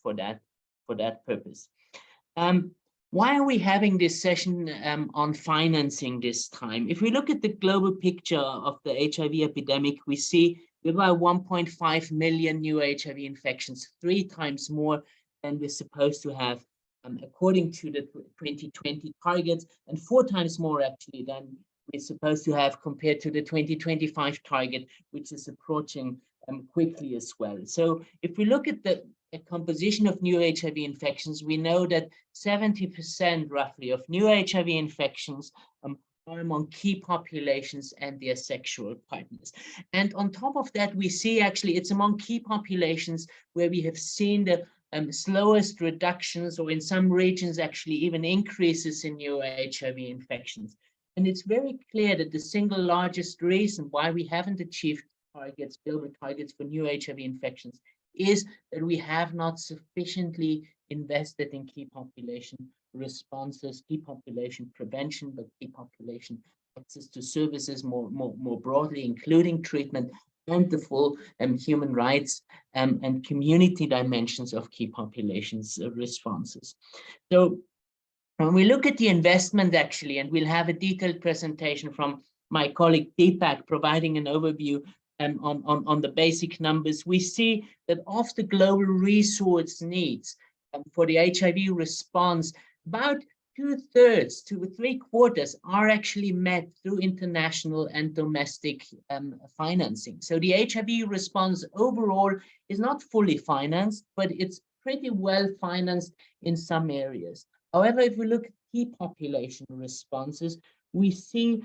for that purpose. Why are we having this session on financing this time? If we look at the global picture of the HIV epidemic, we see about 1.5 million new HIV infections, 3 times more than we're supposed to have, according to the 2020 targets, and 4 times more actually than we're supposed to have compared to the 2025 target, which is approaching quickly as well. So if we look at the composition of new HIV infections, we know that 70% roughly of new HIV infections are among key populations and their sexual partners. And on top of that, we see actually it's among key populations where we have seen the slowest reductions, or in some regions actually even increases in new HIV infections. And it's very clear that the single largest reason why we haven't achieved targets, global targets for new HIV infections, is that we have not sufficiently invested in key population responses, key population prevention, but key population access to services more broadly, including treatment and the full human rights and community dimensions of key populations responses. So when we look at the investment actually, and we'll have a detailed presentation from my colleague Deepak providing an overview on the basic numbers, we see that of the global resource needs for the HIV response, about 2/3 to 3/4 are actually met through international and domestic financing. So the HIV response overall is not fully financed, but it's pretty well financed in some areas. However, if we look at key population responses, we see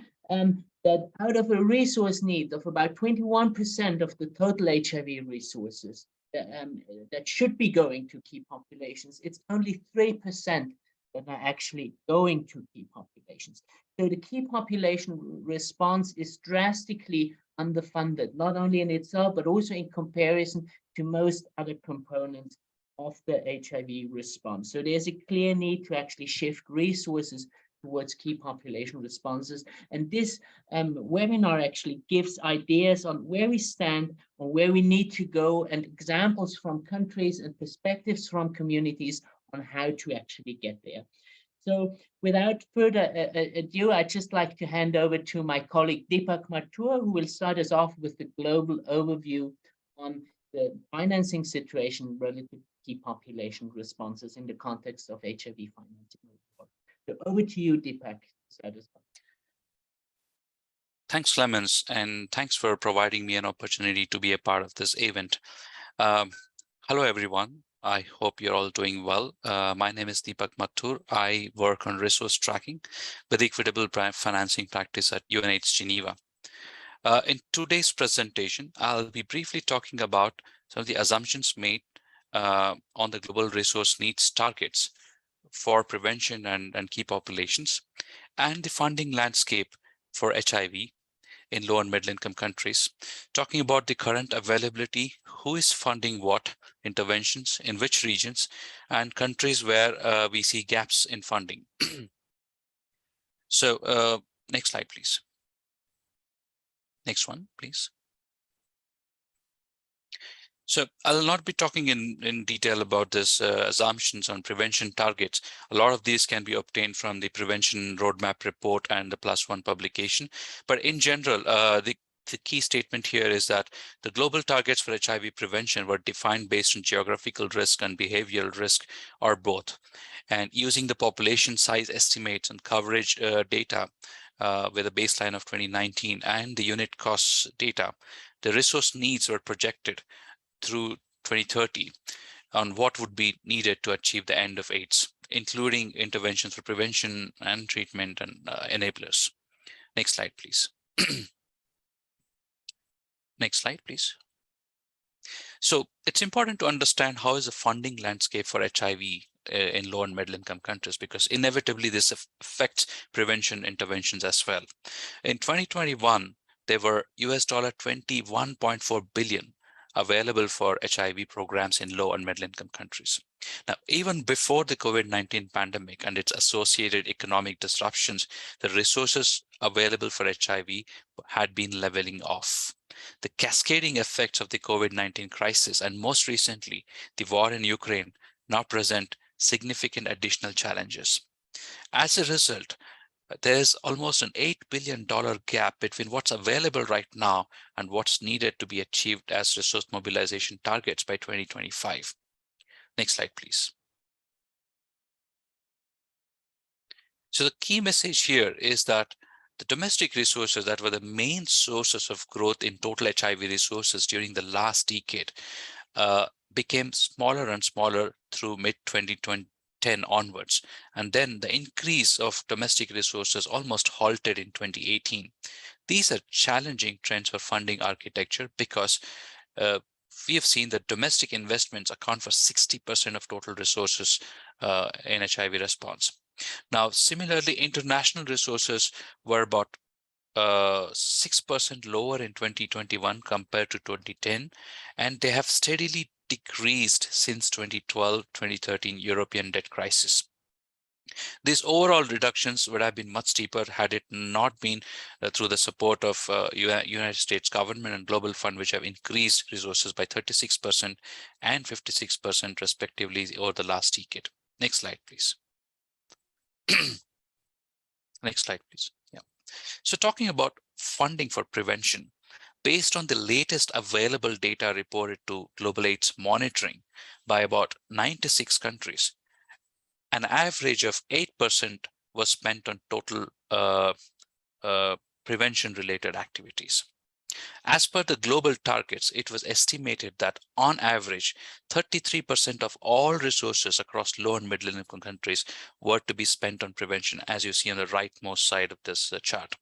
that out of a resource need of about 21% of the total HIV resources that should be going to key populations, it's only 3% that are actually going to key populations. So the key population response is drastically underfunded, not only in itself, but also in comparison to most other components of the HIV response. So there's a clear need to actually shift resources towards key population responses. And this webinar actually gives ideas on where we stand, or where we need to go, and examples from countries and perspectives from communities on how to actually get there. So without further ado, I'd just like to hand over to my colleague Deepak Mattur, who will start us off with the global overview on the financing situation relative to key population responses in the context of HIV financing. So over to you, Deepak. Thanks, Clemens, and thanks for providing me an opportunity to be a part of this event. Hello, everyone. I hope you're all doing well. My name is Deepak Mattur. I work on resource tracking with equitable financing practice at UNAIDS Geneva. In today's presentation, I'll be briefly talking about some of the assumptions made on the global resource needs targets for prevention and key populations, and the funding landscape for HIV in low and middle income countries, talking about the current availability, who is funding what interventions, in which regions, and countries where we see gaps in funding. So next slide, please. Next one, please. So I'll not be talking in detail about this assumptions on prevention targets. A lot of these can be obtained from the Prevention Roadmap Report and the +1 publication. But in general, the key statement here is that the global targets for HIV prevention were defined based on geographical risk and behavioral risk, or both. And using the population size estimates and coverage data with a baseline of 2019 and the unit costs data, the resource needs were projected through 2030 on what would be needed to achieve the end of AIDS, including interventions for prevention and treatment and enablers. Next slide, please. Next slide, please. So it's important to understand how is the funding landscape for HIV in low and middle income countries, because inevitably this affects prevention interventions as well. In 2021, there were $21.4 billion available for HIV programs in low and middle income countries. Now, even before the COVID-19 pandemic and its associated economic disruptions, the resources available for HIV had been leveling off. The cascading effects of the COVID-19 crisis, and most recently, the war in Ukraine, now present significant additional challenges. As a result, there's almost an $8 billion gap between what's available right now and what's needed to be achieved as resource mobilization targets by 2025. Next slide, please. So the key message here is that the domestic resources that were the main sources of growth in total HIV resources during the last decade became smaller and smaller through mid-2010 onwards. And then the increase of domestic resources almost halted in 2018. These are challenging trends for funding architecture because we have seen that domestic investments account for 60% of total resources in HIV response. Now, similarly, international resources were about 6% lower in 2021 compared to 2010, and they have steadily decreased since 2012-2013 European debt crisis. These overall reductions would have been much steeper had it not been through the support of United States government and Global Fund, which have increased resources by 36% and 56% respectively over the last decade. Next slide, please. Next slide, please. Yeah. So talking about funding for prevention, based on the latest available data reported to Global AIDS monitoring by about 96 countries, an average of 8% was spent on total prevention-related activities. As per the global targets, it was estimated that on average, 33% of all resources across low and middle income countries were to be spent on prevention, as you see on the rightmost side of this chart.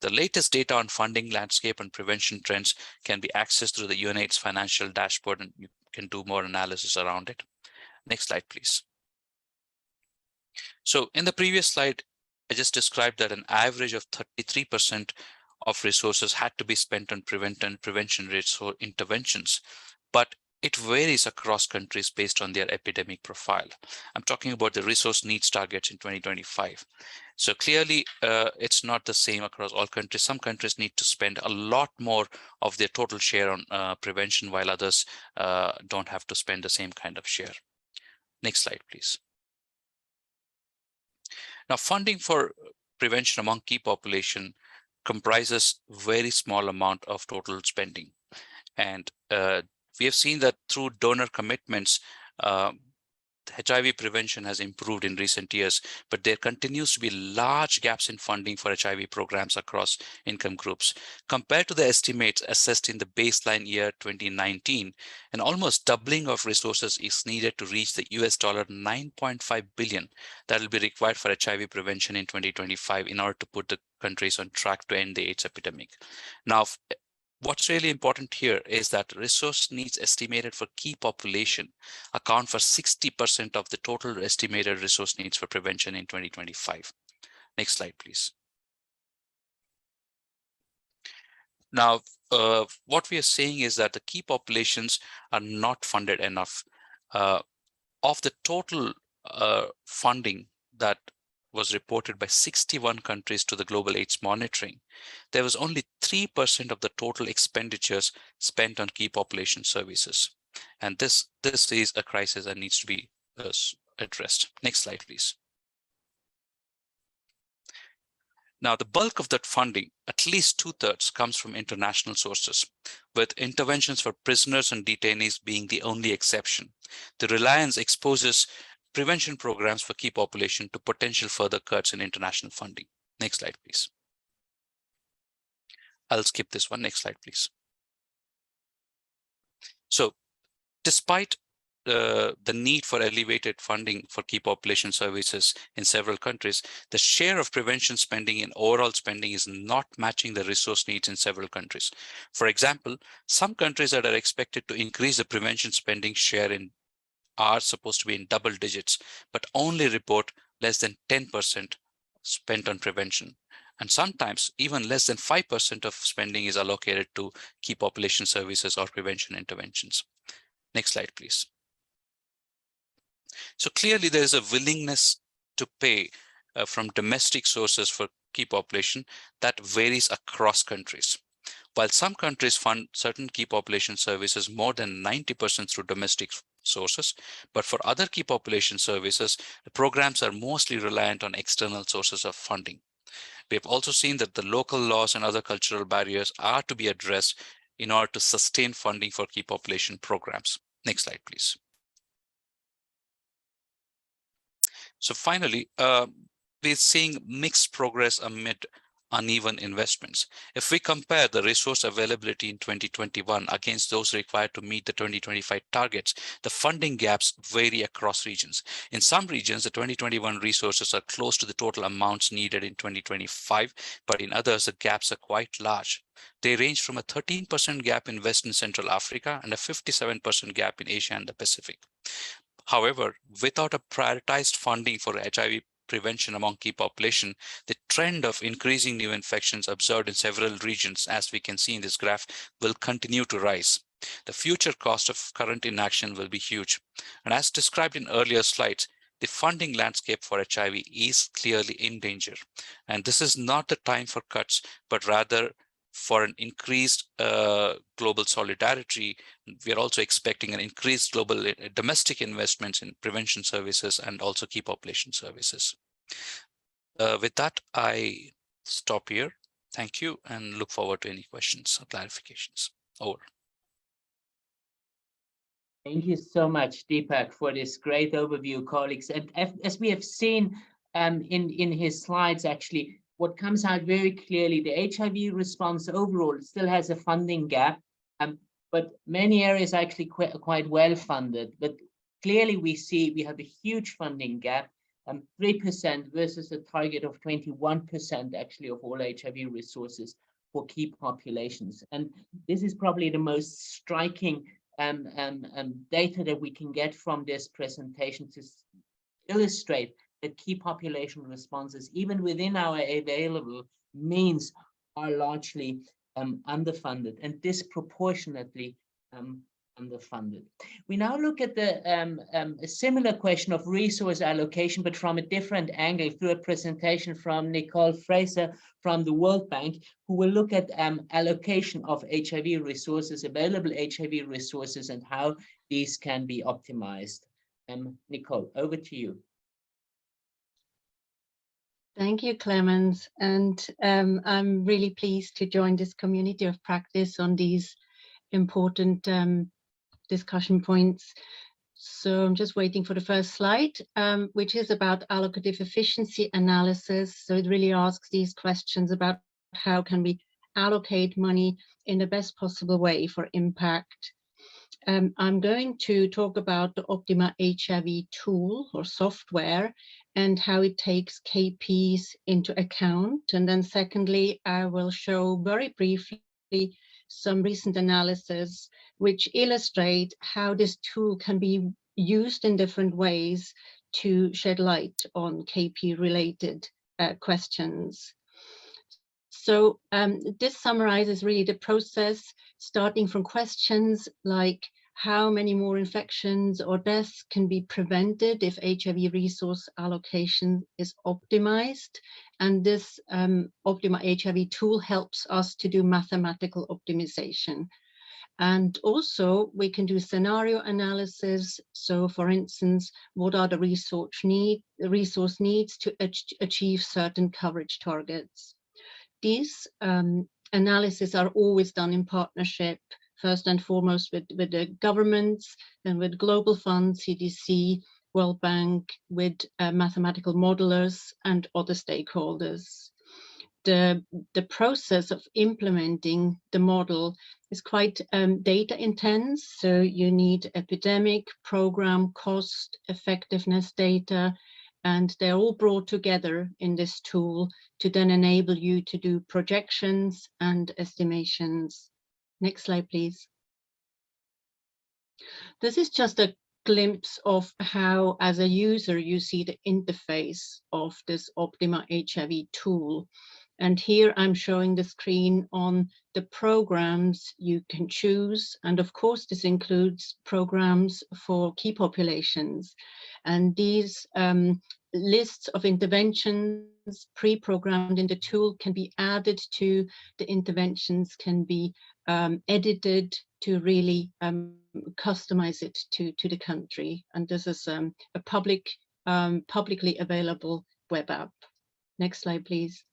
The latest data on funding landscape and prevention trends can be accessed through the UNAIDS financial dashboard, and you can do more analysis around it. Next slide, please. So in the previous slide, I just described that an average of 33% of resources had to be spent on prevention rates or interventions, but it varies across countries based on their epidemic profile. I'm talking about the resource needs targets in 2025. So clearly, it's not the same across all countries. Some countries need to spend a lot more of their total share on prevention, while others don't have to spend the same kind of share. Next slide, please. Now, funding for prevention among key population comprises very small amount of total spending. And we have seen that through donor commitments, HIV prevention has improved in recent years, but there continues to be large gaps in funding for HIV programs across income groups. Compared to the estimates assessed in the baseline year 2019, an almost doubling of resources is needed to reach the US $9.5 billion that will be required for HIV prevention in 2025 in order to put the countries on track to end the AIDS epidemic. Now, what's really important here is that resource needs estimated for key population account for 60% of the total estimated resource needs for prevention in 2025. Next slide, please. Now, what we are saying is that the key populations are not funded enough. Of the total funding that was reported by 61 countries to the Global AIDS monitoring, there was only 3% of the total expenditures spent on key population services. And this is a crisis that needs to be addressed. Next slide, please. Now, the bulk of that funding, at least 2/3, comes from international sources, with interventions for prisoners and detainees being the only exception. The reliance exposes prevention programs for key population to potential further cuts in international funding. Next slide, please. I'll skip this one. Next slide, please. So, despite the need for elevated funding for key population services in several countries, the share of prevention spending in overall spending is not matching the resource needs in several countries. For example, some countries that are expected to increase the prevention spending share are supposed to be in double digits, but only report less than 10% spent on prevention. And sometimes even less than 5% of spending is allocated to key population services or prevention interventions. Next slide, please. So clearly there is a willingness to pay from domestic sources for key population that varies across countries. While some countries fund certain key population services more than 90% through domestic sources, but for other key population services, the programs are mostly reliant on external sources of funding. We have also seen that the local laws and other cultural barriers are to be addressed in order to sustain funding for key population programs. Next slide, please. So finally, we're seeing mixed progress amid uneven investments. If we compare the resource availability in 2021 against those required to meet the 2025 targets, the funding gaps vary across regions. In some regions, the 2021 resources are close to the total amounts needed in 2025, but in others, the gaps are quite large. They range from a 13% gap in West and Central Africa and a 57% gap in Asia and the Pacific. However, without a prioritized funding for HIV prevention among key population, the trend of increasing new infections observed in several regions, as we can see in this graph, will continue to rise. The future cost of current inaction will be huge. And as described in earlier slides, the funding landscape for HIV is clearly in danger. And this is not the time for cuts, but rather for an increased global solidarity. We are also expecting an increased global domestic investments in prevention services and also key population services. With that, I stop here. Thank you and look forward to any questions or clarifications. Over. Thank you so much, Deepak, for this great overview, colleagues. And as we have seen in his slides, actually, what comes out very clearly, the HIV response overall still has a funding gap, but many areas are actually quite well funded. But clearly we see we have a huge funding gap, 3% versus a target of 21% actually of all HIV resources for key populations. And this is probably the most striking data that we can get from this presentation to illustrate that key population responses, even within our available means, are largely underfunded and disproportionately underfunded. We now look at the a similar question of resource allocation, but from a different angle through a presentation from Nicole Fraser from the World Bank, who will look at allocation of HIV resources, available HIV resources, and how these can be optimized. Nicole, over to you. Thank you, Clemens. And I'm really pleased to join this community of practice on these important discussion points. So I'm just waiting for the first slide, which is about allocative efficiency analysis. So it really asks these questions about how can we allocate money in the best possible way for impact. I'm going to talk about the Optima HIV tool or software and how it takes KPs into account. And then secondly, I will show very briefly some recent analysis which illustrate how this tool can be used in different ways to shed light on KP related questions. So this summarizes really the process, starting from questions like how many more infections or deaths can be prevented if HIV resource allocation is optimized. And this Optima HIV tool helps us to do mathematical optimization. And also we can do scenario analysis. So for instance, what are the resource needs to achieve certain coverage targets? These analyses are always done in partnership, first and foremost with the governments, then with global funds, CDC, World Bank, with mathematical modelers and other stakeholders. The process of implementing the model is quite data intense. So you need epidemic, program, cost, effectiveness data, and they're all brought together in this tool to then enable you to do projections and estimations. Next slide, please. This is just a glimpse of how, as a user, you see the interface of this Optima HIV tool. And here I'm showing the screen on the programs you can choose. And of course, this includes programs for key populations. And these lists of interventions pre-programmed in the tool can be added to the interventions, can be edited to really customize it to the country. And this is a publicly available web app. Next slide, please.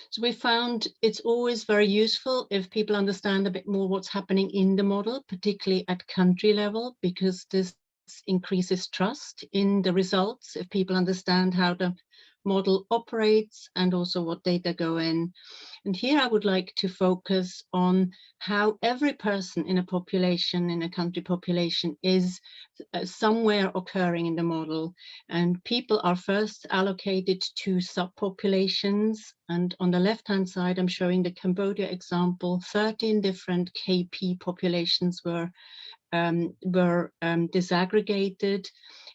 So we found it's always very useful if people understand a bit more what's happening in the model, particularly at country level, because this increases trust in the results if people understand how the model operates and also what data go in. And here I would like to focus on how every person in a population, in a country population, is somewhere occurring in the model. And people are first allocated to subpopulations. And on the left-hand side, I'm showing the Cambodia example. 13 different KP populations were disaggregated,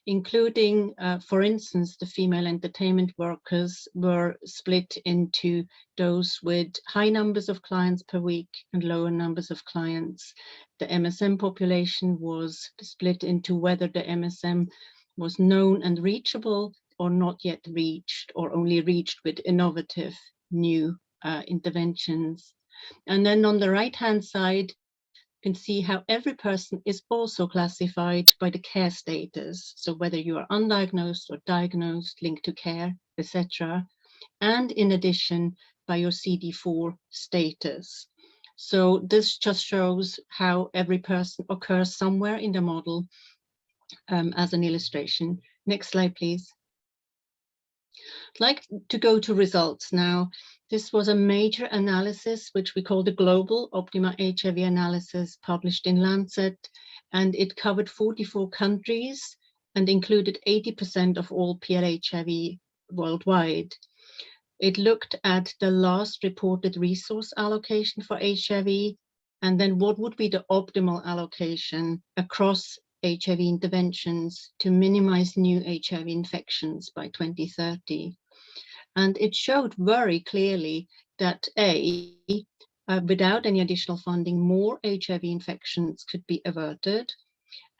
including, for instance, the female entertainment workers were split into those with high numbers of clients per week and lower numbers of clients. The MSM population was split into whether the MSM was known and reachable or not yet reached, or only reached with innovative new interventions. And then on the right-hand side, can see how every person is also classified by the care status. So whether you are undiagnosed or diagnosed, linked to care, etc. And in addition, by your CD4 status. So this just shows how every person occurs somewhere in the model as an illustration. Next slide, please. I'd like to go to results now. This was a major analysis, which we call the Global Optima HIV Analysis, published in Lancet, and it covered 44 countries and included 80% of all PLHIV worldwide. It looked at the last reported resource allocation for HIV, and then what would be the optimal allocation across HIV interventions to minimize new HIV infections by 2030. And it showed very clearly that without any additional funding, more HIV infections could be averted,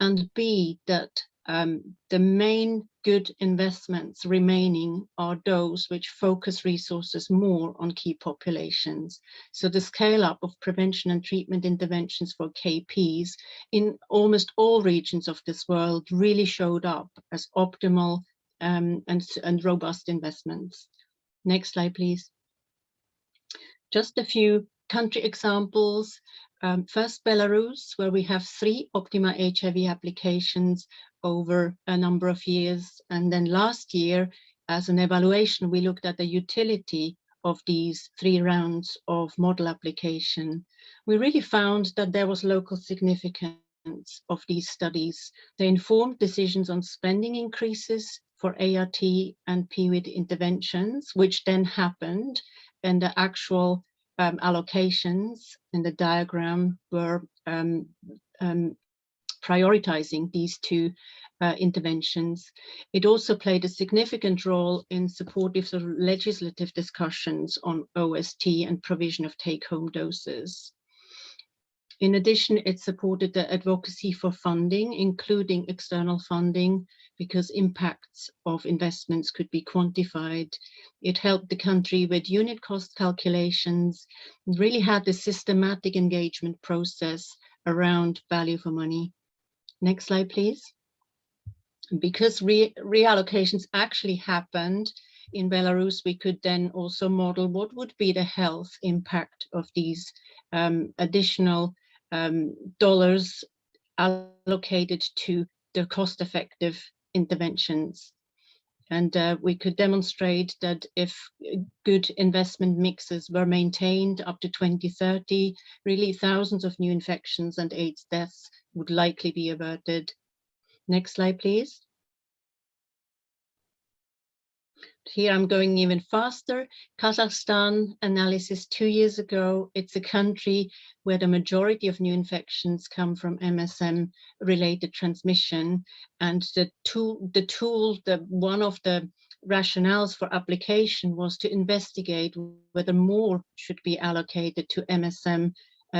and B, that the main good investments remaining are those which focus resources more on key populations. So the scale up of prevention and treatment interventions for KPs in almost all regions of this world really showed up as optimal and robust investments. Next slide, please. Just a few country examples. First, Belarus, where we have 3 Optima HIV applications over a number of years. And then last year, as an evaluation, we looked at the utility of these 3 rounds of model application. We really found that there was local significance of these studies. They informed decisions on spending increases for ART and PWID interventions, which then happened, and the actual allocations in the diagram were prioritizing these 2 interventions. It also played a significant role in supportive sort of legislative discussions on OST and provision of take-home doses. In addition, it supported the advocacy for funding, including external funding, because impacts of investments could be quantified. It helped the country with unit cost calculations, and really had the systematic engagement process around value for money. Next slide, please. Because reallocations actually happened in Belarus, we could then also model what would be the health impact of these additional dollars allocated to the cost-effective interventions. And we could demonstrate that if good investment mixes were maintained up to 2030, really thousands of new infections and AIDS deaths would likely be averted. Next slide, please. Here I'm going even faster. Kazakhstan analysis 2 years ago. It's a country where the majority of new infections come from MSM-related transmission, and one of the rationales for application was to investigate whether more should be allocated to MSM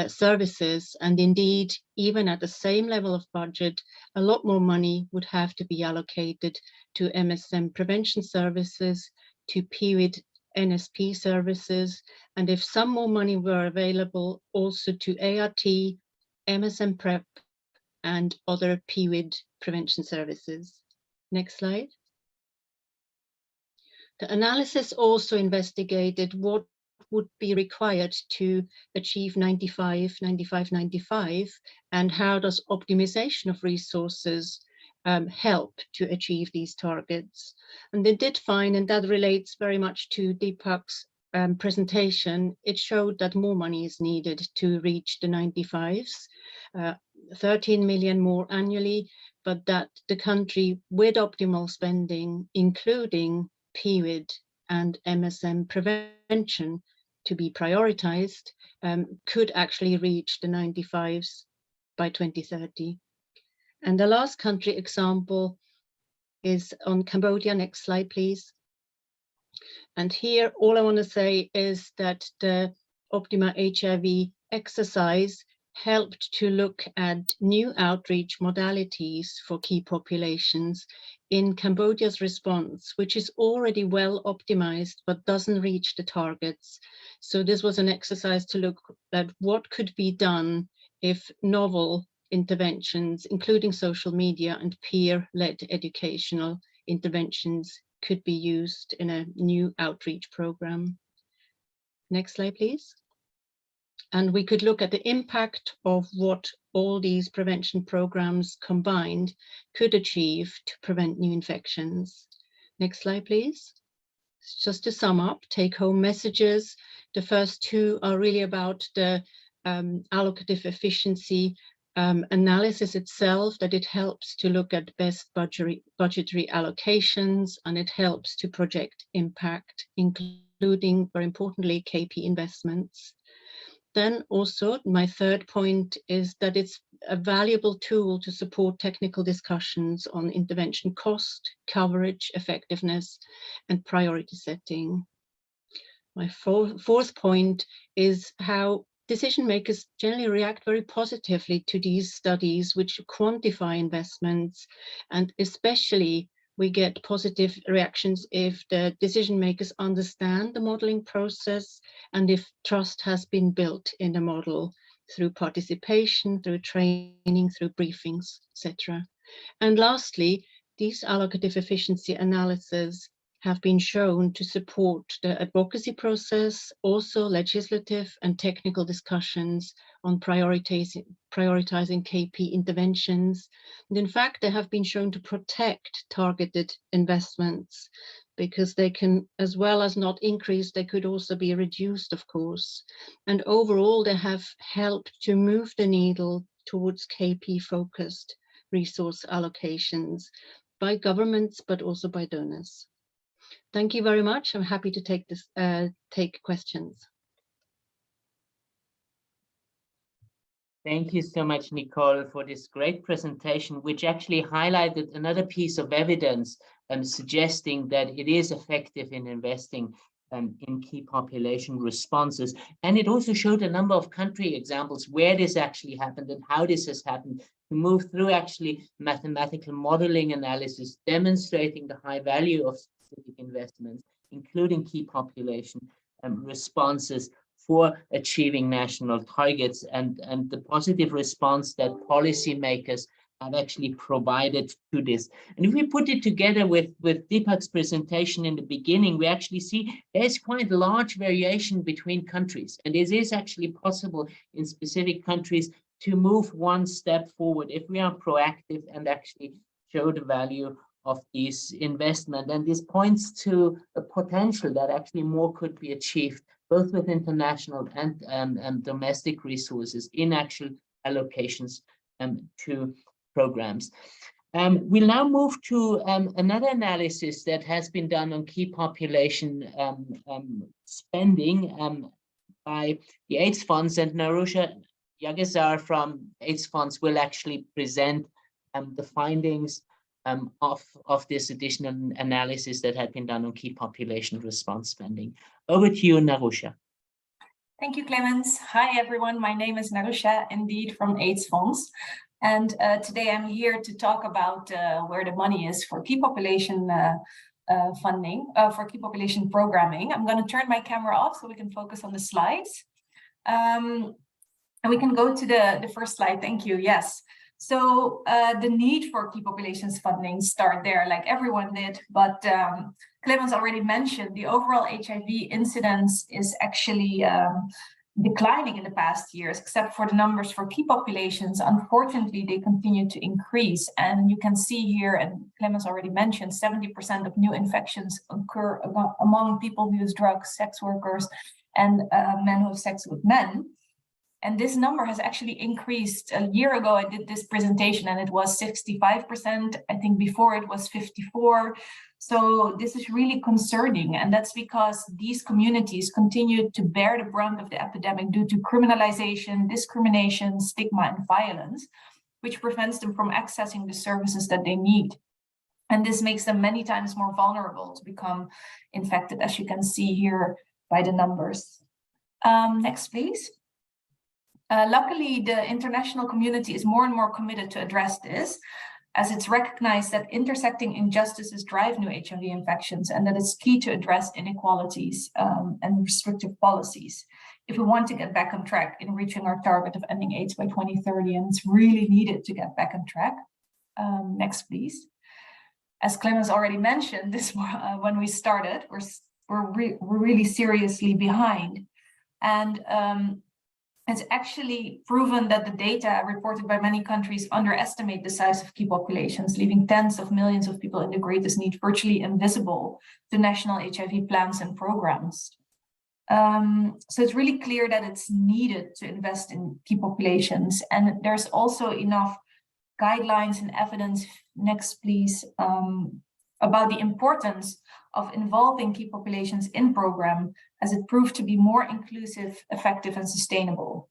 services, and indeed, even at the same level of budget, a lot more money would have to be allocated to MSM prevention services, to PEPFAR NSP services, and if some more money were available, also to ART, MSM PrEP, and other PEPFAR prevention services. Next slide. The analysis also investigated what would be required to achieve 95-95-95, and how does optimization of resources help to achieve these targets. And they did find, and that relates very much to Deepak's presentation, it showed that more money is needed to reach the 95s, 13 million more annually, but that the country with optimal spending, including PEPFAR and MSM prevention to be prioritized, could actually reach the 95s by 2030. And the last country example is on Cambodia. Next slide, please. And here, all I want to say is that the Optima HIV exercise helped to look at new outreach modalities for key populations in Cambodia's response, which is already well optimized but doesn't reach the targets. So this was an exercise to look at what could be done if novel interventions, including social media and peer-led educational interventions, could be used in a new outreach program. Next slide, please. And we could look at the impact of what all these prevention programs combined could achieve to prevent new infections. Next slide, please. Just to sum up, take-home messages. The first two are really about the allocative efficiency analysis itself, that it helps to look at best budgetary allocations, and it helps to project impact, including, very importantly, KP investments. Then also, my third point is that it's a valuable tool to support technical discussions on intervention cost, coverage, effectiveness, and priority setting. My fourth point is how decision makers generally react very positively to these studies which quantify investments, and especially we get positive reactions if the decision makers understand the modeling process and if trust has been built in the model through participation, through training, through briefings, etc. And lastly, these allocative efficiency analyses have been shown to support the advocacy process, also legislative and technical discussions on prioritizing KP interventions. And in fact, they have been shown to protect targeted investments, because they can, as well as not increase, they could also be reduced, of course. And overall, they have helped to move the needle towards KP-focused resource allocations by governments, but also by donors. Thank you very much. I'm happy to take questions. Thank you so much, Nicole, for this great presentation, which actually highlighted another piece of evidence suggesting that it is effective in investing in key population responses. And it also showed a number of country examples where this actually happened and how this has happened, to move through actually mathematical modeling analysis, demonstrating the high value of specific investments, including key population responses for achieving national targets, and the positive response that policymakers have actually provided to this. And if we put it together with Deepak's presentation in the beginning, we actually see there's quite large variation between countries, and it is actually possible in specific countries to move one step forward if we are proactive and actually show the value of this investment. And this points to a potential that actually more could be achieved, both with international and domestic resources in actual allocations to programs. We'll now move to another analysis that has been done on key population spending by the Aidsfonds, and Naroesha Jagessar from Aidsfonds will actually present the findings of this additional analysis that had been done on key population response spending. Over to you, Naroesha. Thank you, Clemens. Hi, everyone. My name is Naroesha, indeed, from Aidsfonds. And today I'm here to talk about where the money is for key population funding, for key population programming. I'm going to turn my camera off so we can focus on the slides. And we can go to the first slide. Thank you. Yes. So the need for key populations funding start there, like everyone did. But Clemens already mentioned the overall HIV incidence is actually declining in the past years, except for the numbers for key populations. Unfortunately, they continue to increase. And you can see here, and Clemens already mentioned, 70% of new infections occur among people who use drugs, sex workers, and men who have sex with men. And this number has actually increased. A year ago, I did this presentation and it was 65%. I think before it was 54. So this is really concerning. And that's because these communities continue to bear the brunt of the epidemic due to criminalization, discrimination, stigma, and violence, which prevents them from accessing the services that they need. And this makes them many times more vulnerable to become infected, as you can see here by the numbers. Next, please. Luckily, the international community is more and more committed to address this, as it's recognized that intersecting injustices drive new HIV infections and that it's key to address inequalities and restrictive policies if we want to get back on track in reaching our target of ending AIDS by 2030, and it's really needed to get back on track. Next, please. As Clemens already mentioned, this when we started, we're really seriously behind. And it's actually proven that the data reported by many countries underestimate the size of key populations, leaving tens of millions of people in the greatest need virtually invisible to national HIV plans and programs. So it's really clear that it's needed to invest in key populations. And there's also enough guidelines and evidence, next please, about the importance of involving key populations in program, as it proved to be more inclusive, effective, and sustainable.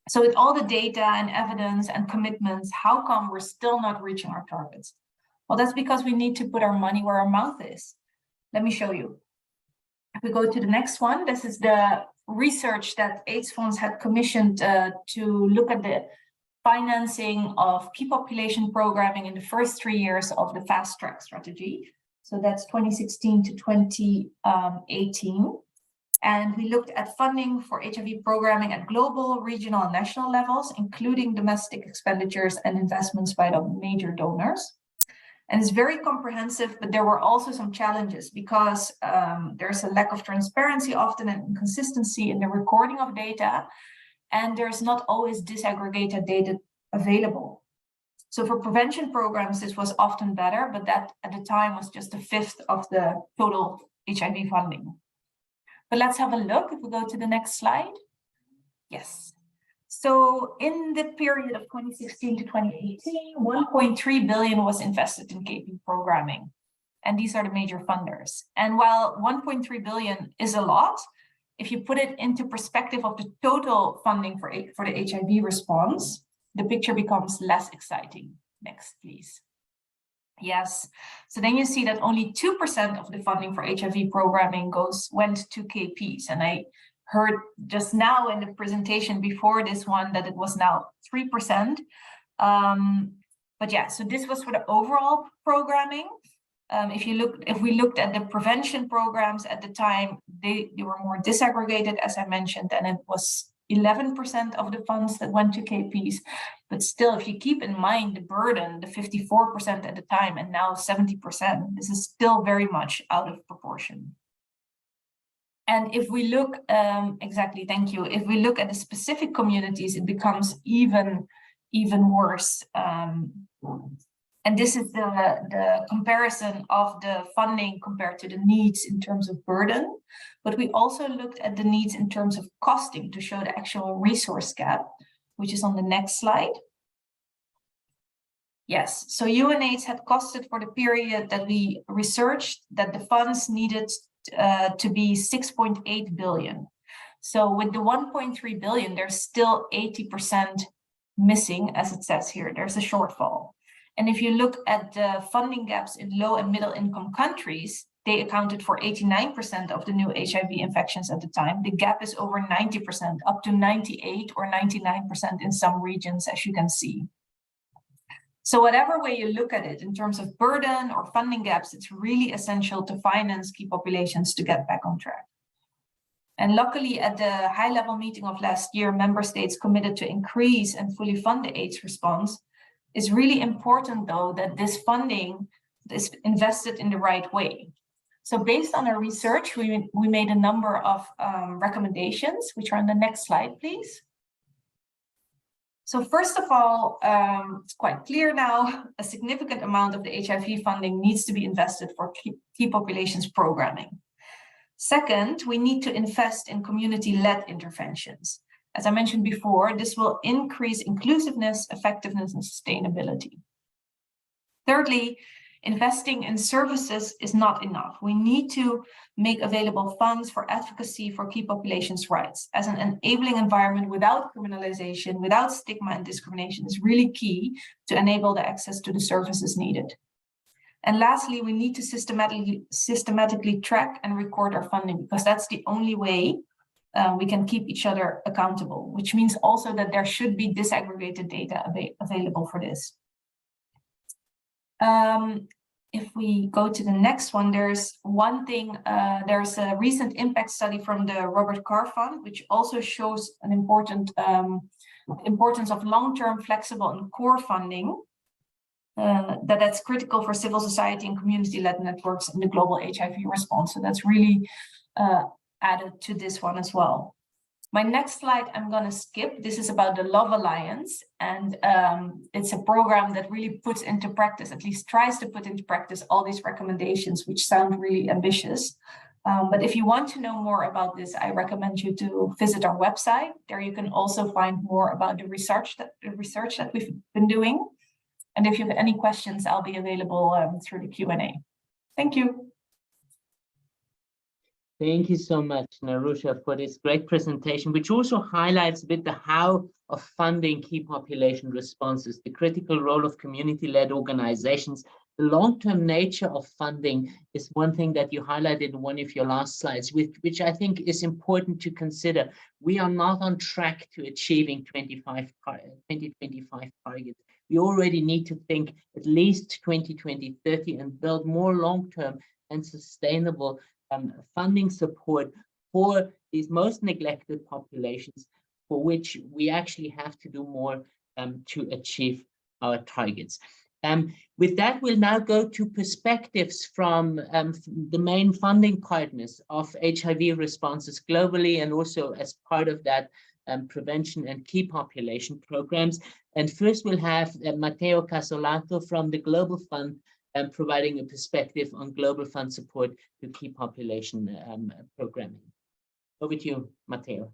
So with all the data and evidence and commitments, how come we're still not reaching our targets? Well, that's because we need to put our money where our mouth is. Let me show you. If we go to the next one, this is the research that Aidsfonds had commissioned to look at the financing of key population programming in the first 3 years of the fast track strategy. So that's 2016 to 2018. And we looked at funding for HIV programming at global, regional, and national levels, including domestic expenditures and investments by the major donors. And it's very comprehensive, but there were also some challenges because there's a lack of transparency often and inconsistency in the recording of data, and there's not always disaggregated data available. So for prevention programs, this was often better, but that at the time was just a fifth of the total HIV funding. But let's have a look if we go to the next slide. Yes. So in the period of 2016 to 2018, 1.3 billion was invested in KP programming. And these are the major funders. And while 1.3 billion is a lot, if you put it into perspective of the total funding for the HIV response, the picture becomes less exciting. Next, please. Yes, so then you see that only 2% of the funding for HIV programming went to KPs. And I heard just now in the presentation before this one that it was now 3%. But yeah, so this was for the overall programming. If we looked at the prevention programs at the time, they were more disaggregated, as I mentioned, and it was 11% of the funds that went to KPs. But still, if you keep in mind the burden, the 54% at the time and now 70%, this is still very much out of proportion. And if we look, exactly, thank you. If we look at the specific communities, it becomes even worse. And this is the comparison of the funding compared to the needs in terms of burden. But we also looked at the needs in terms of costing to show the actual resource gap, which is on the next slide. Yes, so UNAIDS had costed for the period that we researched that the funds needed to be 6.8 billion. So with the 1.3 billion, there's still 80% missing, as it says here. There's a shortfall. And if you look at the funding gaps in low and middle income countries, they accounted for 89% of the new HIV infections at the time. The gap is over 90%, up to 98 or 99% in some regions, as you can see. So whatever way you look at it, in terms of burden or funding gaps, it's really essential to finance key populations to get back on track. And luckily, at the high-level meeting of last year, member states committed to increase and fully fund the AIDS response. It's really important, though, that this funding is invested in the right way. So based on our research, we made a number of recommendations, which are on the next slide, please. So first of all, it's quite clear now, a significant amount of the HIV funding needs to be invested for key populations programming. Second, we need to invest in community-led interventions. As I mentioned before, this will increase inclusiveness, effectiveness, and sustainability. Thirdly, investing in services is not enough. We need to make available funds for advocacy for key populations' rights. As an enabling environment without criminalization, without stigma and discrimination is really key to enable the access to the services needed. And lastly, we need to systematically track and record our funding, because that's the only way we can keep each other accountable, which means also that there should be disaggregated data available for this. If we go to the next one, there's one thing, there's a recent impact study from the Robert Carr Fund, which also shows an important importance of long-term, flexible, and core funding. That's critical for civil society and community-led networks in the global HIV response. So that's really added to this one as well. My next slide, I'm going to skip. This is about the Love Alliance, and it's a program that really puts into practice, at least tries to put into practice, all these recommendations, which sound really ambitious. But if you want to know more about this, I recommend you to visit our website. There you can also find more about the research that we've been doing. And if you have any questions, I'll be available through the Q&A. Thank you. Thank you so much, Naroesha, for this great presentation, which also highlights a bit the how of funding key population responses, the critical role of community-led organizations. The long-term nature of funding is one thing that you highlighted in one of your last slides, which I think is important to consider. We are not on track to achieving 2025 targets. We already need to think at least 2020, 30 and build more long-term and sustainable funding support for these most neglected populations, for which we actually have to do more to achieve our targets. With that, we'll now go to perspectives from the main funding partners of HIV responses globally, and also as part of that prevention and key population programs. And first we'll have Matteo Cassolato from the Global Fund providing a perspective on Global Fund support to key population programming. Over to you, Matteo.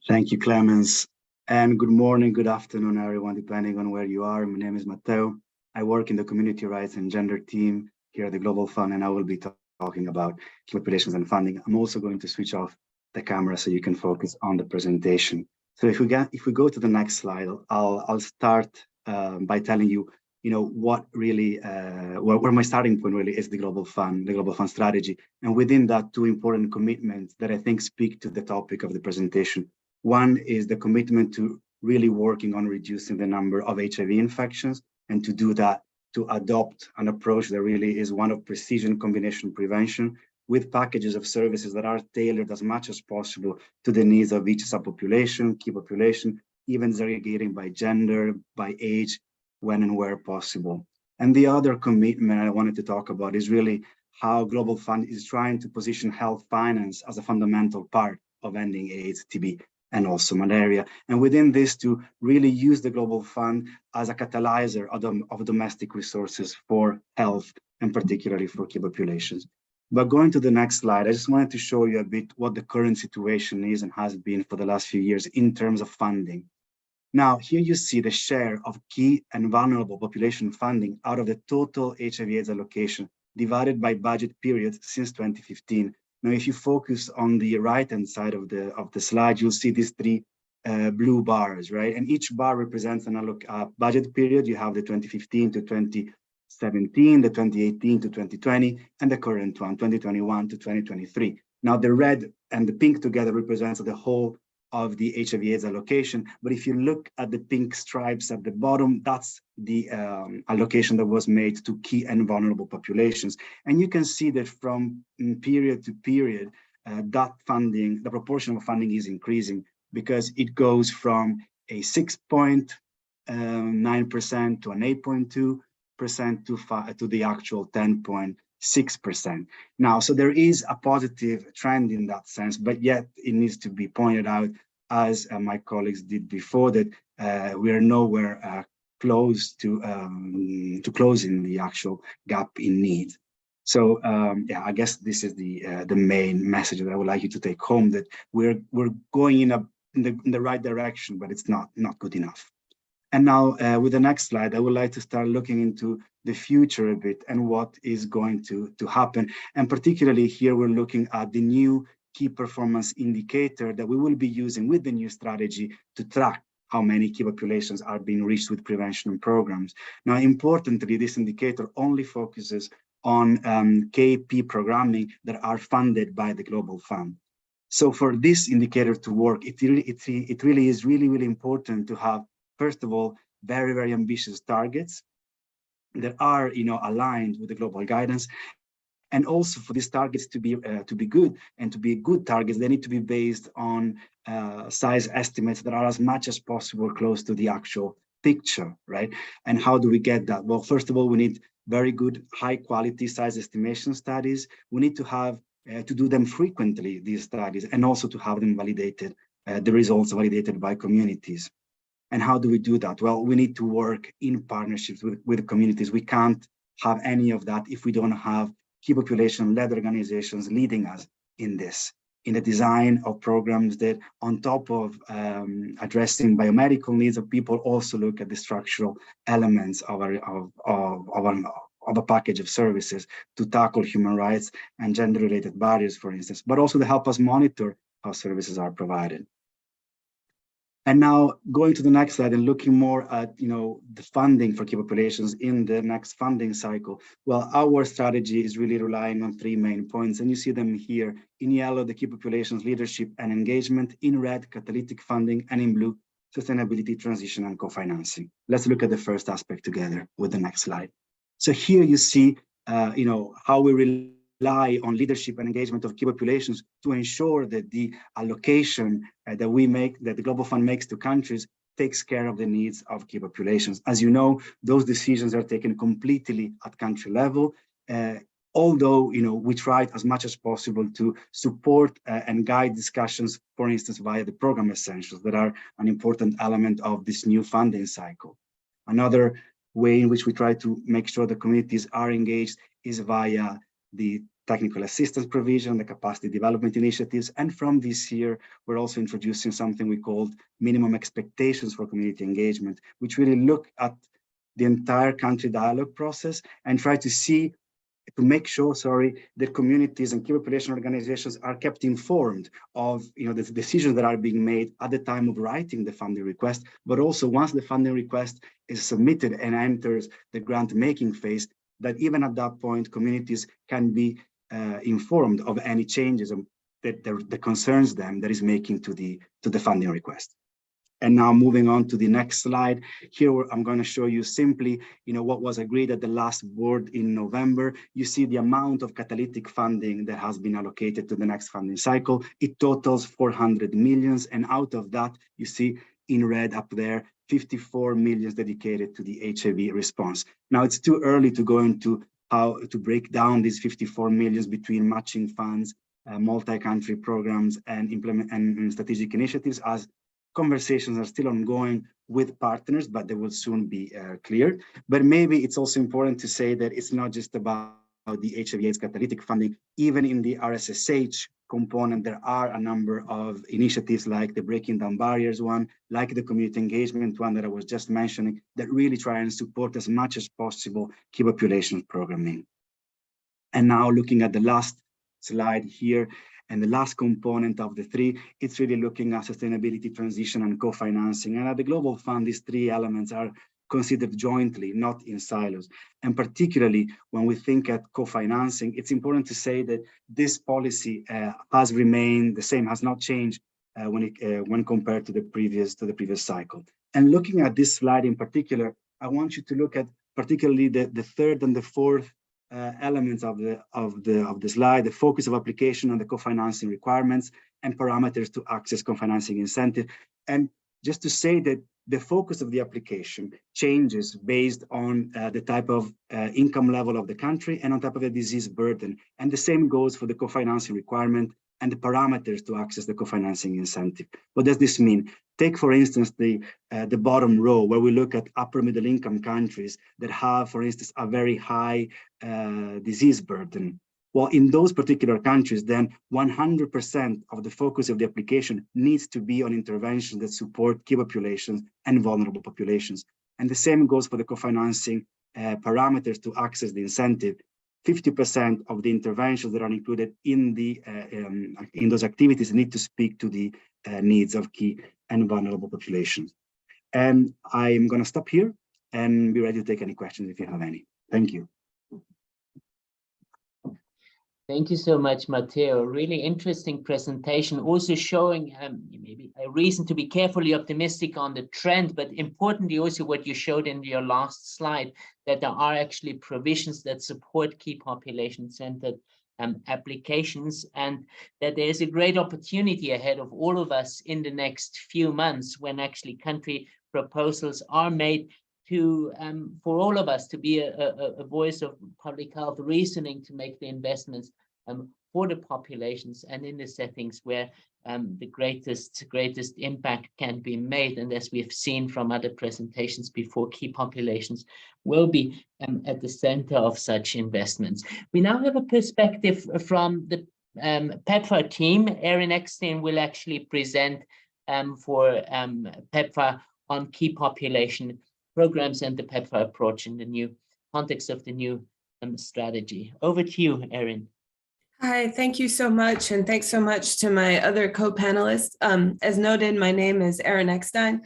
Thank you, Clemens. And good morning, good afternoon, everyone, depending on where you are. My name is Matteo. I work in the Community Rights and Gender team here at the Global Fund, and I will be talking about key populations and funding. I'm also going to switch off the camera so you can focus on the presentation. So if we go to the next slide, I'll start by telling you, what really, where my starting point really is the Global Fund strategy. And within that, two important commitments that I think speak to the topic of the presentation. One is the commitment to really working on reducing the number of HIV infections, and to do that, to adopt an approach that really is one of precision combination prevention, with packages of services that are tailored as much as possible to the needs of each subpopulation, key population, even segregating by gender, by age, when and where possible. And the other commitment I wanted to talk about is really how Global Fund is trying to position health finance as a fundamental part of ending AIDS, TB, and also malaria. And within this, to really use the Global Fund as a catalyzer of domestic resources for health, and particularly for key populations. But going to the next slide, I just wanted to show you a bit what the current situation is and has been for the last few years in terms of funding. Now, here you see the share of key and vulnerable population funding out of the total HIV/AIDS allocation divided by budget period since 2015. Now, if you focus on the right-hand side of the slide, you'll see these three blue bars, right? And each bar represents a budget period. You have the 2015 to 2017, the 2018 to 2020, and the current one, 2021 to 2023. Now the red and the pink together represents the whole of the HIV/AIDS allocation. But if you look at the pink stripes at the bottom, that's the allocation that was made to key and vulnerable populations. And you can see that from period to period, that funding, the proportion of funding is increasing, because it goes from a 6.9% to an 8.2% to the actual 10.6%. Now, so there is a positive trend in that sense, but yet it needs to be pointed out, as my colleagues did before, that we are nowhere close to closing the actual gap in need. So yeah, I guess this is the main message that I would like you to take home, that we're going in the right direction, but it's not good enough. And now with the next slide, I would like to start looking into the future a bit and what is going to happen. And particularly here, we're looking at the new key performance indicator that we will be using with the new strategy to track how many key populations are being reached with prevention programs. Now, importantly, this indicator only focuses on KP programming that are funded by the Global Fund. So for this indicator to work, it really is really important to have, first of all, very ambitious targets that are aligned with the global guidance. And also for these targets to be good and to be good targets, they need to be based on size estimates that are as much as possible close to the actual picture, right? And how do we get that? Well, first of all, we need very good, high quality size estimation studies. We need to have to do them frequently, these studies, and also to have them validated, the results validated by communities. And how do we do that? Well, we need to work in partnerships with communities. We can't have any of that if we don't have key population-led organizations leading us in this, in the design of programs that, on top of addressing biomedical needs of people, also look at the structural elements of a package of services to tackle human rights and gender-related barriers, for instance, but also to help us monitor how services are provided. And now going to the next slide and looking more at the funding for key populations in the next funding cycle. Well, our strategy is really relying on three main points, and you see them here. In yellow, the key populations leadership and engagement; in red, catalytic funding; and in blue, sustainability, transition, and co-financing. Let's look at the first aspect together with the next slide. So here you see how we rely on leadership and engagement of key populations to ensure that the allocation that the Global Fund makes to countries takes care of the needs of key populations. As you know, those decisions are taken completely at country level, although we try as much as possible to support and guide discussions, for instance, via the program essentials that are an important element of this new funding cycle. Another way in which we try to make sure the communities are engaged is via the technical assistance provision, the capacity development initiatives. And from this year, we're also introducing something we called minimum expectations for community engagement, which really look at the entire country dialogue process and try to make sure, that communities and key population organizations are kept informed of the decisions that are being made at the time of writing the funding request, but also once the funding request is submitted and enters the grant making phase, that even at that point, communities can be informed of any changes that concerns them that is making to the funding request. And now moving on to the next slide, here I'm going to show you simply, what was agreed at the last board in November. You see the amount of catalytic funding that has been allocated to the next funding cycle. It totals 400 million, and out of that, you see in red up there, 54 million dedicated to the HIV response. Now, it's too early to go into how to break down these 54 million between matching funds, multi-country programs, and strategic initiatives, as conversations are still ongoing with partners, but they will soon be cleared. But maybe it's also important to say that it's not just about the HIV/AIDS catalytic funding. Even in the RSSH component, there are a number of initiatives like the Breaking Down Barriers one, like the community engagement one that I was just mentioning, that really try and support as much as possible key population programming. And now looking at the last slide here, And the last component of the three, it's really looking at sustainability, transition, and co-financing. And at the Global Fund, these three elements are considered jointly, not in silos. And particularly when we think at co-financing, it's important to say that this policy has remained the same, has not changed when compared to the previous cycle. And looking at this slide in particular, I want you to look at particularly the third and the fourth elements of the slide, the focus of application on the co-financing requirements and parameters to access co-financing incentive. And just to say that the focus of the application changes based on the type of income level of the country and on top of the disease burden. And the same goes for the co-financing requirement and the parameters to access the co-financing incentive. What does this mean? Take, for instance, the bottom row, where we look at upper middle income countries that have, for instance, a very high disease burden. Well, in those particular countries, then 100% of the focus of the application needs to be on interventions that support key populations and vulnerable populations. And the same goes for the co-financing parameters to access the incentive. 50% of the interventions that are included in those activities need to speak to the needs of key and vulnerable populations. And I'm going to stop here and be ready to take any questions if you have any. Thank you. Thank you so much, Matteo. Really interesting presentation, also showing maybe a reason to be carefully optimistic on the trend, but importantly also what you showed in your last slide, that there are actually provisions that support key population-centered applications, and that there is a great opportunity ahead of all of us in the next few months when actually country proposals are made to for all of us to be a voice of public health reasoning to make the investments for the populations and in the settings where the greatest impact can be made. And as we've seen from other presentations before, key populations will be at the center of such investments. We now have a perspective from the PEPFAR team. Erin Eckstein will actually present for PEPFAR on key population programs and the PEPFAR approach in the new context of the new strategy. Over to you, Erin. Hi, thank you so much. And thanks so much to my other co-panelists. As noted, my name is Erin Eckstein.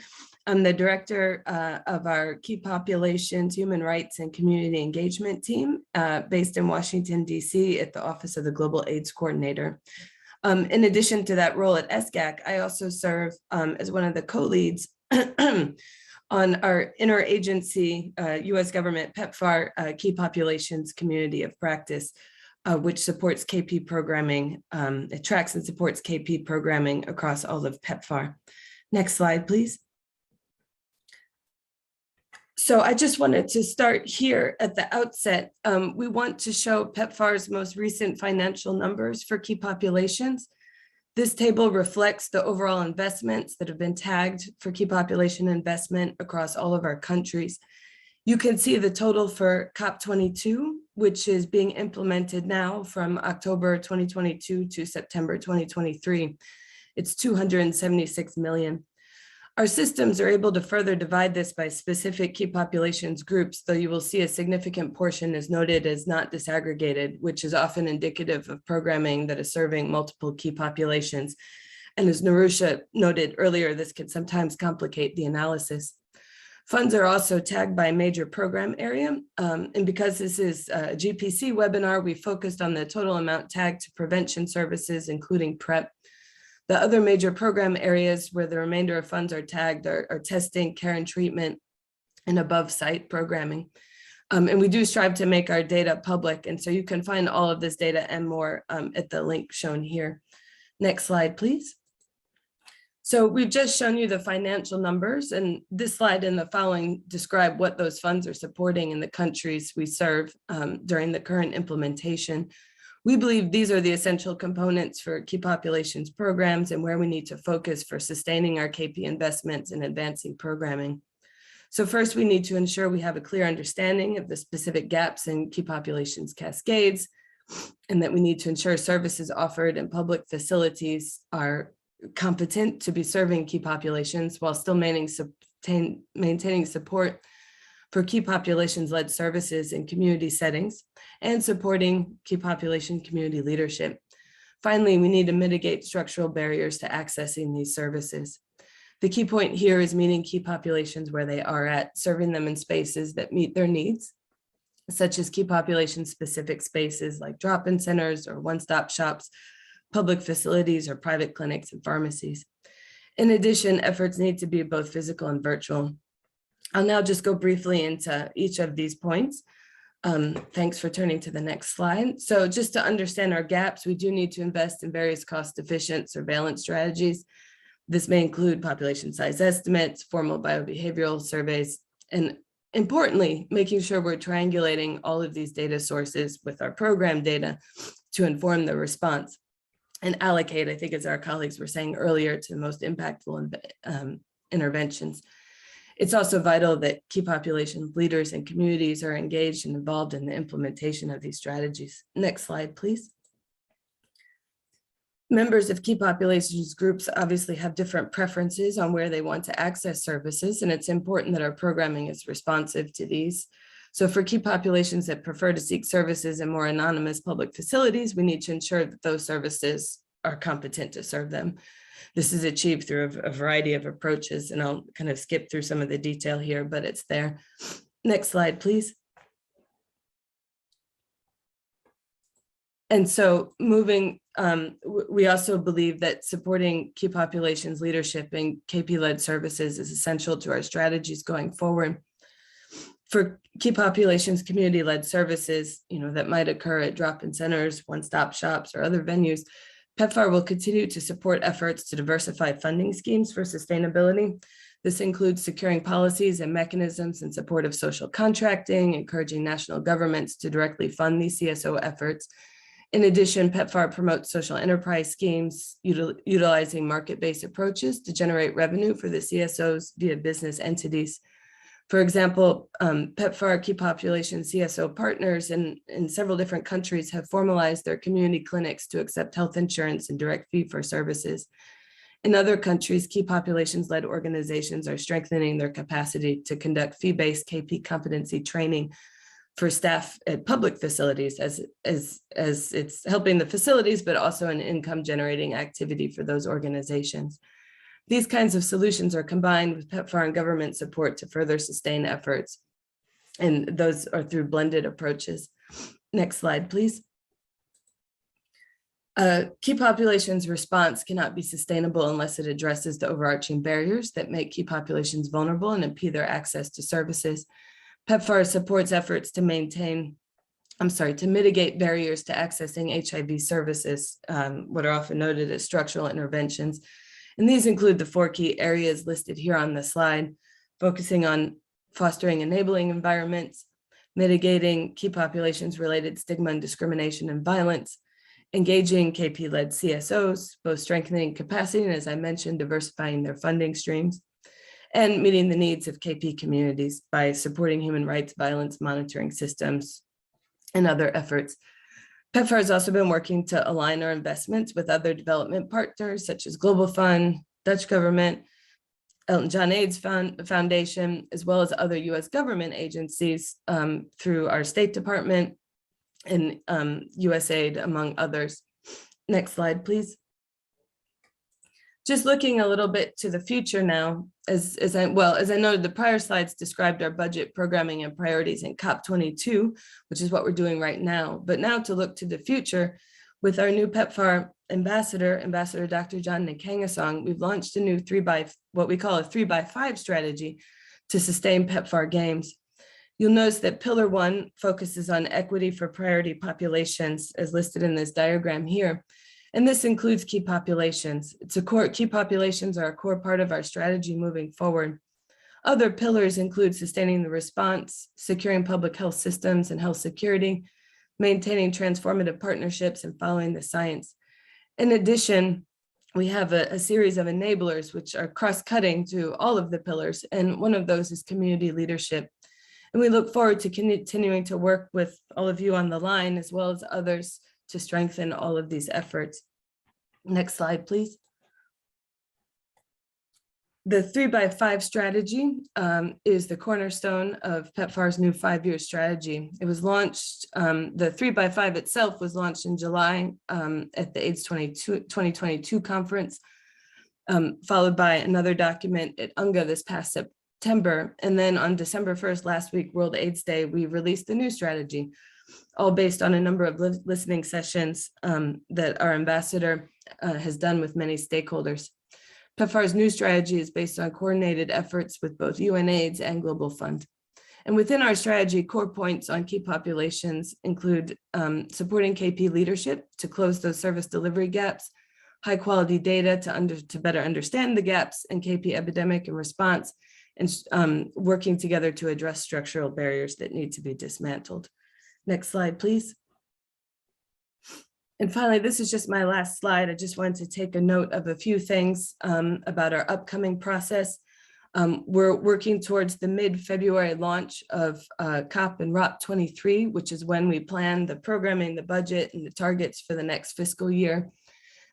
I'm the director of our Key Populations, Human Rights and Community Engagement team based in Washington, D.C. at the Office of the Global AIDS Coordinator. In addition to that role at SGAC, I also serve as one of the co-leads on our interagency U.S. government PEPFAR Key Populations Community of Practice, which supports KP programming. It tracks and supports KP programming across all of PEPFAR. Next slide, please. So I just wanted to start here at the outset. We want to show PEPFAR's most recent financial numbers for key populations. This table reflects the overall investments that have been tagged for key population investment across all of our countries. You can see the total for COP22, which is being implemented now from October 2022 to September 2023. It's 276 million. Our systems are able to further divide this by specific key populations groups, though you will see a significant portion is noted as not disaggregated, which is often indicative of programming that is serving multiple key populations. And as Naroesha noted earlier, this can sometimes complicate the analysis. Funds are also tagged by major program area. And because this is a GPC webinar, we focused on the total amount tagged to prevention services, including PrEP. The other major program areas where the remainder of funds are tagged are testing, care and treatment, and above site programming. And we do strive to make our data public. And so you can find all of this data and more at the link shown here. Next slide, please. So we've just shown you the financial numbers, and this slide and the following describe what those funds are supporting in the countries we serve during the current implementation. We believe these are the essential components for key populations programs and where we need to focus for sustaining our KP investments and advancing programming. So first, we need to ensure we have a clear understanding of the specific gaps in key populations cascades, and that we need to ensure services offered in public facilities are competent to be serving key populations while still maintaining support for key populations-led services in community settings and supporting key population community leadership. Finally, we need to mitigate structural barriers to accessing these services. The key point here is meeting key populations where they are at, serving them in spaces that meet their needs, such as key population specific spaces like drop-in centers or one-stop shops, public facilities or private clinics and pharmacies. In addition, efforts need to be both physical and virtual. I'll now just go briefly into each of these points. Thanks for turning to the next slide. So just to understand our gaps, we do need to invest in various cost-efficient surveillance strategies. This may include population size estimates, formal biobehavioral surveys, and importantly, making sure we're triangulating all of these data sources with our program data to inform the response and allocate, I think as our colleagues were saying earlier, to the most impactful interventions. It's also vital that key population leaders and communities are engaged and involved in the implementation of these strategies. Next slide, please. Members of key populations groups obviously have different preferences on where they want to access services, and it's important that our programming is responsive to these. So for key populations that prefer to seek services in more anonymous public facilities, we need to ensure that those services are competent to serve them. This is achieved through a variety of approaches, and I'll kind of skip through some of the detail here, but it's there. Next slide, please. And so moving, we also believe that supporting key populations leadership in KP-led services is essential to our strategies going forward. For key populations community-led services, that might occur at drop-in centers, one-stop shops, or other venues, PEPFAR will continue to support efforts to diversify funding schemes for sustainability. This includes securing policies and mechanisms in support of social contracting, encouraging national governments to directly fund these CSO efforts. In addition, PEPFAR promotes social enterprise schemes, utilizing market-based approaches to generate revenue for the CSOs via business entities. For example, PEPFAR key population CSO partners in several different countries have formalized their community clinics to accept health insurance and direct fee for services. In other countries, key populations-led organizations are strengthening their capacity to conduct fee-based KP competency training for staff at public facilities as it's helping the facilities, but also an income-generating activity for those organizations. These kinds of solutions are combined with PEPFAR and government support to further sustain efforts, and those are through blended approaches. Next slide, please. Key populations response cannot be sustainable unless it addresses the overarching barriers that make key populations vulnerable and impede their access to services. PEPFAR supports efforts to mitigate barriers to accessing HIV services, what are often noted as structural interventions. And these include the 4 key areas listed here on the slide, focusing on fostering enabling environments, mitigating key populations related stigma and discrimination and violence, engaging KP-led CSOs, both strengthening capacity and, as I mentioned, diversifying their funding streams, and meeting the needs of KP communities by supporting human rights violence monitoring systems and other efforts. PEPFAR has also been working to align our investments with other development partners such as Global Fund, Dutch government, Elton John AIDS Foundation, as well as other US government agencies through our State Department and USAID, among others. Next slide, please. Just looking a little bit to the future now, as I noted, the prior slides described our budget programming and priorities in COP22, which is what we're doing right now. But now to look to the future, with our new PEPFAR Ambassador Dr. John Nkangasong, we've launched a new what we call a 3x5 strategy to sustain PEPFAR gains. You'll notice that Pillar 1 focuses on equity for priority populations, as listed in this diagram here. And this includes key populations. Key populations are a core part of our strategy moving forward. Other pillars include sustaining the response, securing public health systems and health security, maintaining transformative partnerships, and following the science. In addition, we have a series of enablers which are cross-cutting to all of the pillars, and one of those is community leadership. And we look forward to continuing to work with all of you on the line, as well as others, to strengthen all of these efforts. Next slide, please. The 3x5 strategy is the cornerstone of PEPFAR's new 5-year strategy. It was launched, the 3x5 itself was launched in July at the AIDS 2022 conference, followed by another document at UNGA this past September. And then on December 1st, last week, World AIDS Day, we released the new strategy, all based on a number of listening sessions that our ambassador has done with many stakeholders. PEPFAR's new strategy is based on coordinated efforts with both UNAIDS and Global Fund. And within our strategy, core points on key populations include supporting KP leadership to close those service delivery gaps, high quality data to better understand the gaps in KP epidemic and response, and working together to address structural barriers that need to be dismantled. Next slide, please. And finally, this is just my last slide. I just wanted to take a note of a few things about our upcoming process. We're working towards the mid-February launch of COP and ROP 23, which is when we plan the programming, the budget, and the targets for the next fiscal year.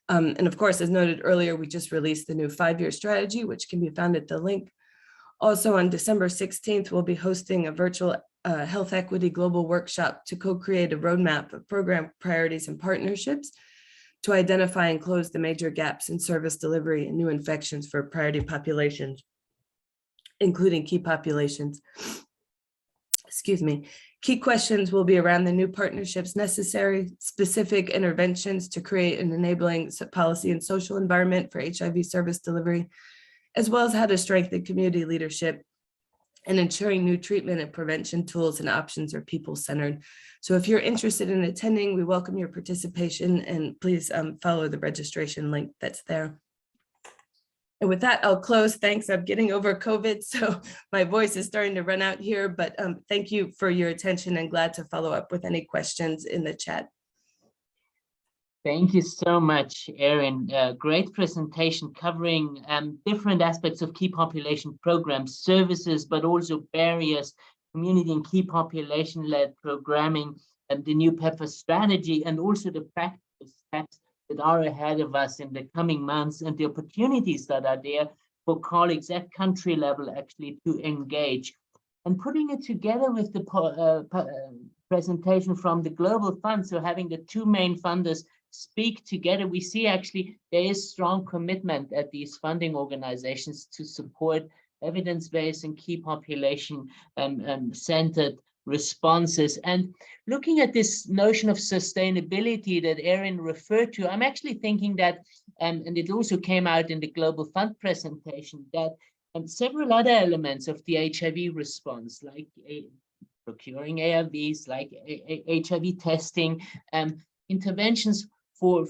And of course, as noted earlier, we just released the new 5-year strategy, which can be found at the link. Also on December 16th, we'll be hosting a virtual health equity global workshop to co-create a roadmap of program priorities and partnerships to identify and close the major gaps in service delivery and new infections for priority populations, including key populations. Excuse me. Key questions will be around the new partnerships necessary, specific interventions to create an enabling policy and social environment for HIV service delivery, as well as how to strengthen community leadership and ensuring new treatment and prevention tools and options are people-centered. So if you're interested in attending, we welcome your participation, and please follow the registration link that's there. And with that, I'll close. Thanks. I'm getting over COVID, so my voice is starting to run out here, but thank you for your attention and glad to follow up with any questions in the chat. Thank you so much, Erin. Great presentation covering different aspects of key population programs, services, but also barriers, community and key population-led programming, and the new PEPFAR strategy, and also the practical steps that are ahead of us in the coming months and the opportunities that are there for colleagues at country level actually to engage. And putting it together with the presentation from the Global Fund, so having the two main funders speak together, we see actually there is strong commitment at these funding organizations to support evidence-based and key population centered responses. And looking at this notion of sustainability that Erin referred to, I'm actually thinking that, and it also came out in the Global Fund presentation, that several other elements of the HIV response, like procuring ARVs, like HIV testing, interventions for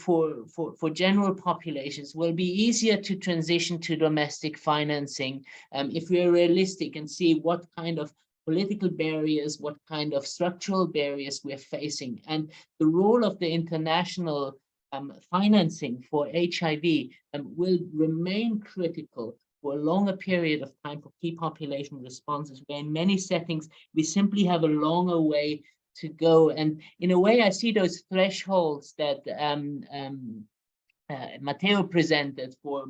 general populations will be easier to transition to domestic financing if we are realistic and see what kind of political barriers, what kind of structural barriers we're facing. And the role of the international financing for HIV will remain critical for a longer period of time for key population responses, where in many settings we simply have a longer way to go. And in a way, I see those thresholds that Matteo presented for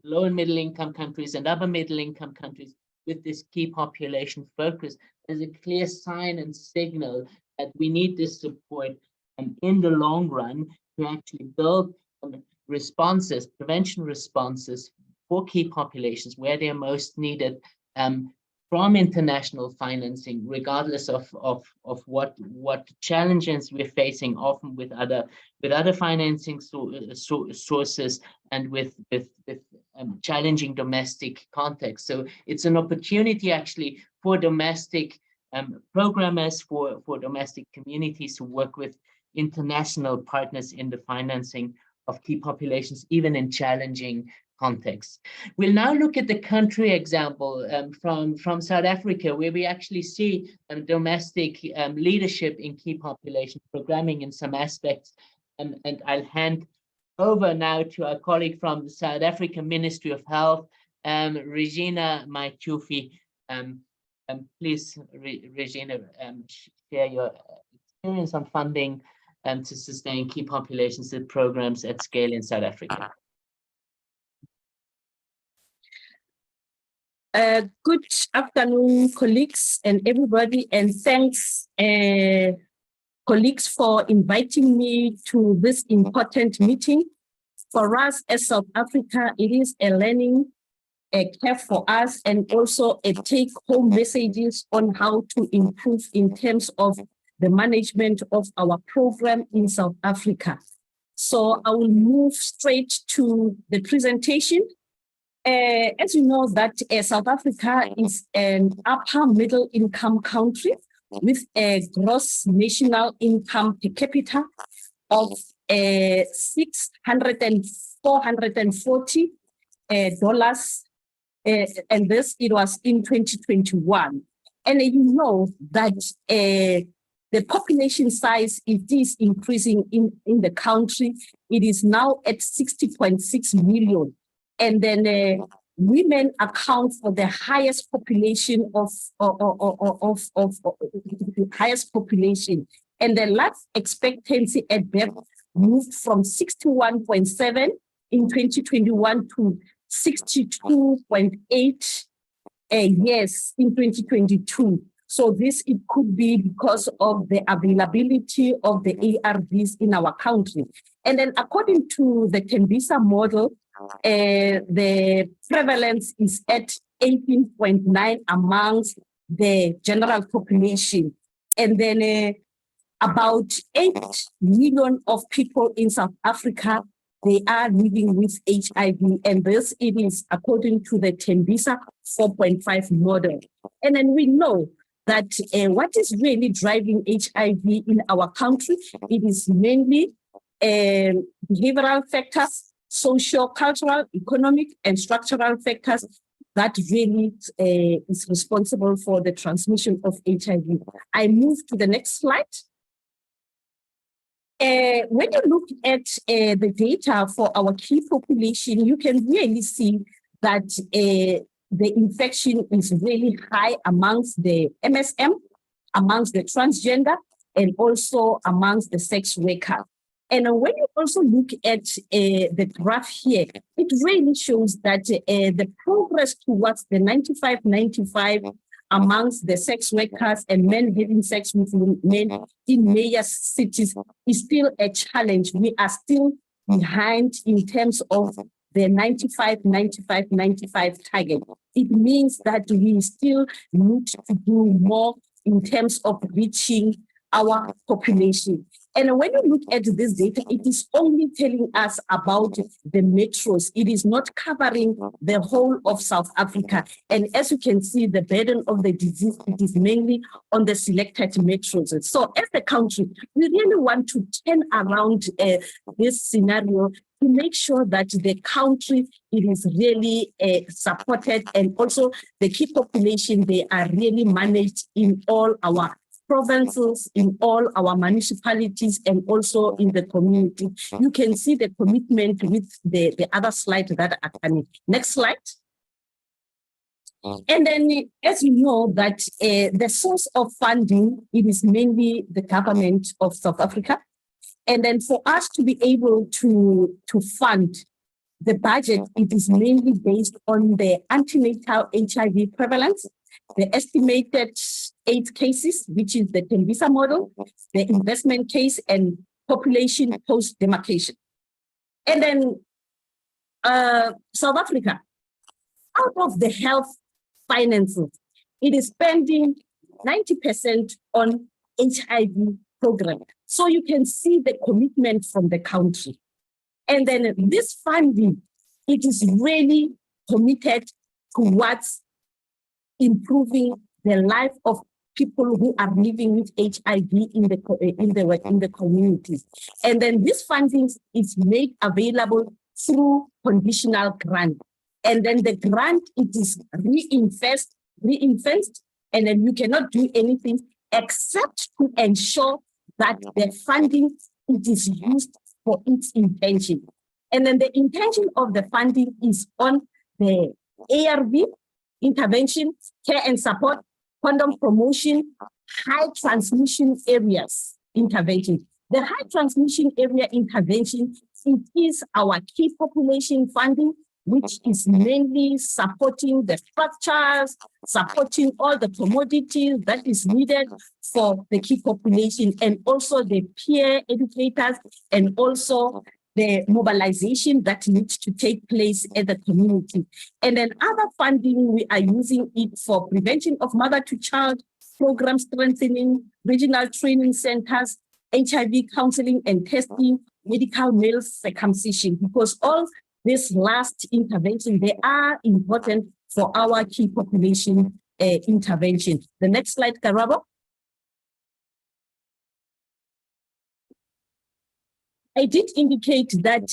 low and middle income countries and upper middle income countries with this key population focus as a clear sign and signal that we need this support in the long run to actually build responses, prevention responses for key populations where they are most needed, from international financing, regardless of what challenges we're facing, often with other financing sources and with challenging domestic context. So it's an opportunity actually for domestic programmers, for domestic communities to work with international partners in the financing of key populations, even in challenging context. We'll now look at the country example from South Africa, where we actually see domestic leadership in key population programming in some aspects. And I'll hand over now to our colleague from the South African Ministry of Health, Regina Maithufi. Please, Regina, share your experience on funding to sustain key populations and programs at scale in South Africa. Good afternoon, colleagues and everybody, and thanks, colleagues, for inviting me to this important meeting. For us as South Africa, it is a learning curve for us, and also a take-home messages on how to improve in terms of the management of our program in South Africa. So I will move straight to the presentation. As you know, that South Africa is an upper middle income country with a gross national income per capita of $440, and this it was in 2021. And you know that the population size, it is increasing in the country. It is now at 60.6 million. And then women account for the highest population highest population. And the life expectancy at birth moved from 61.7 in 2021 to 62.8 years in 2022. So this, it could be because of the availability of the ARVs in our country. And then according to the Tembisa model, the prevalence is at 18.9 amongst the general population. And then about 8 million of people in South Africa, they are living with HIV. And this, it is according to the Tembisa 4.5 model. And then we know that what is really driving HIV in our country, it is mainly behavioral factors, social, cultural, economic, and structural factors that really is responsible for the transmission of HIV. I move to the next slide. When you look at the data for our key population, you can really see that the infection is really high amongst the MSM, amongst the transgender, and also amongst the sex worker. And when you also look at the graph here, it really shows that the progress towards the 95-95 amongst the sex workers and men having sex with men in major cities is still a challenge. We are still behind in terms of the 95-95 target. It means that we still need to do more in terms of reaching our population. And when you look at this data, it is only telling us about the metros. It is not covering the whole of South Africa. And as you can see, the burden of the disease, it is mainly on the selected metros. So as a country, we really want to turn around this scenario to make sure that the country, it is really supported, and also the key population, they are really managed in all our provinces, in all our municipalities, and also in the community. You can see the commitment with the other slide that are coming. Next slide. And then, as you know, that the source of funding, it is mainly the government of South Africa. And then for us to be able to fund the budget, it is mainly based on the antenatal HIV prevalence, the estimated 8 cases, which is the Tembisa model, the investment case, and population post-demarcation. And then South Africa, out of the health finances, it is spending 90% on HIV program. So you can see the commitment from the country. And then this funding, it is really committed towards improving the life of people who are living with HIV in the communities. And then this funding is made available through conditional grant. And then the grant, it is reinvest, and then you cannot do anything except to ensure that the funding, it is used for its intention. And then the intention of the funding is on the ARV, intervention, care and support, condom promotion, high transmission areas intervention. The high transmission area intervention, it is our key population funding, which is mainly supporting the structures, supporting all the commodities that is needed for the key population, and also the peer educators, and also the mobilization that needs to take place at the community. And then other funding, we are using it for prevention of mother-to-child program strengthening, regional training centers, HIV counseling and testing, medical male circumcision, because all this last intervention, they are important for our key population intervention. The next slide, Karabo. I did indicate that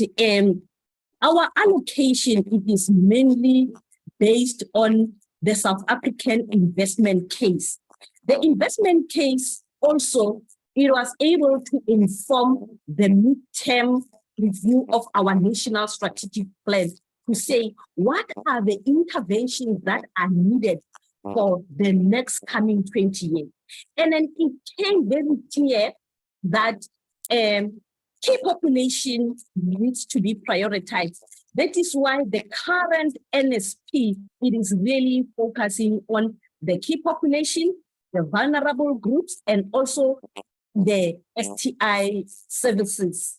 our allocation, it is mainly based on the South African investment case. The investment case also, it was able to inform the midterm review of our national strategic plan to say what are the interventions that are needed for the next coming 20 years. And then it came very clear that key population needs to be prioritized. That is why the current NSP, it is really focusing on the key population, the vulnerable groups, and also the STI services.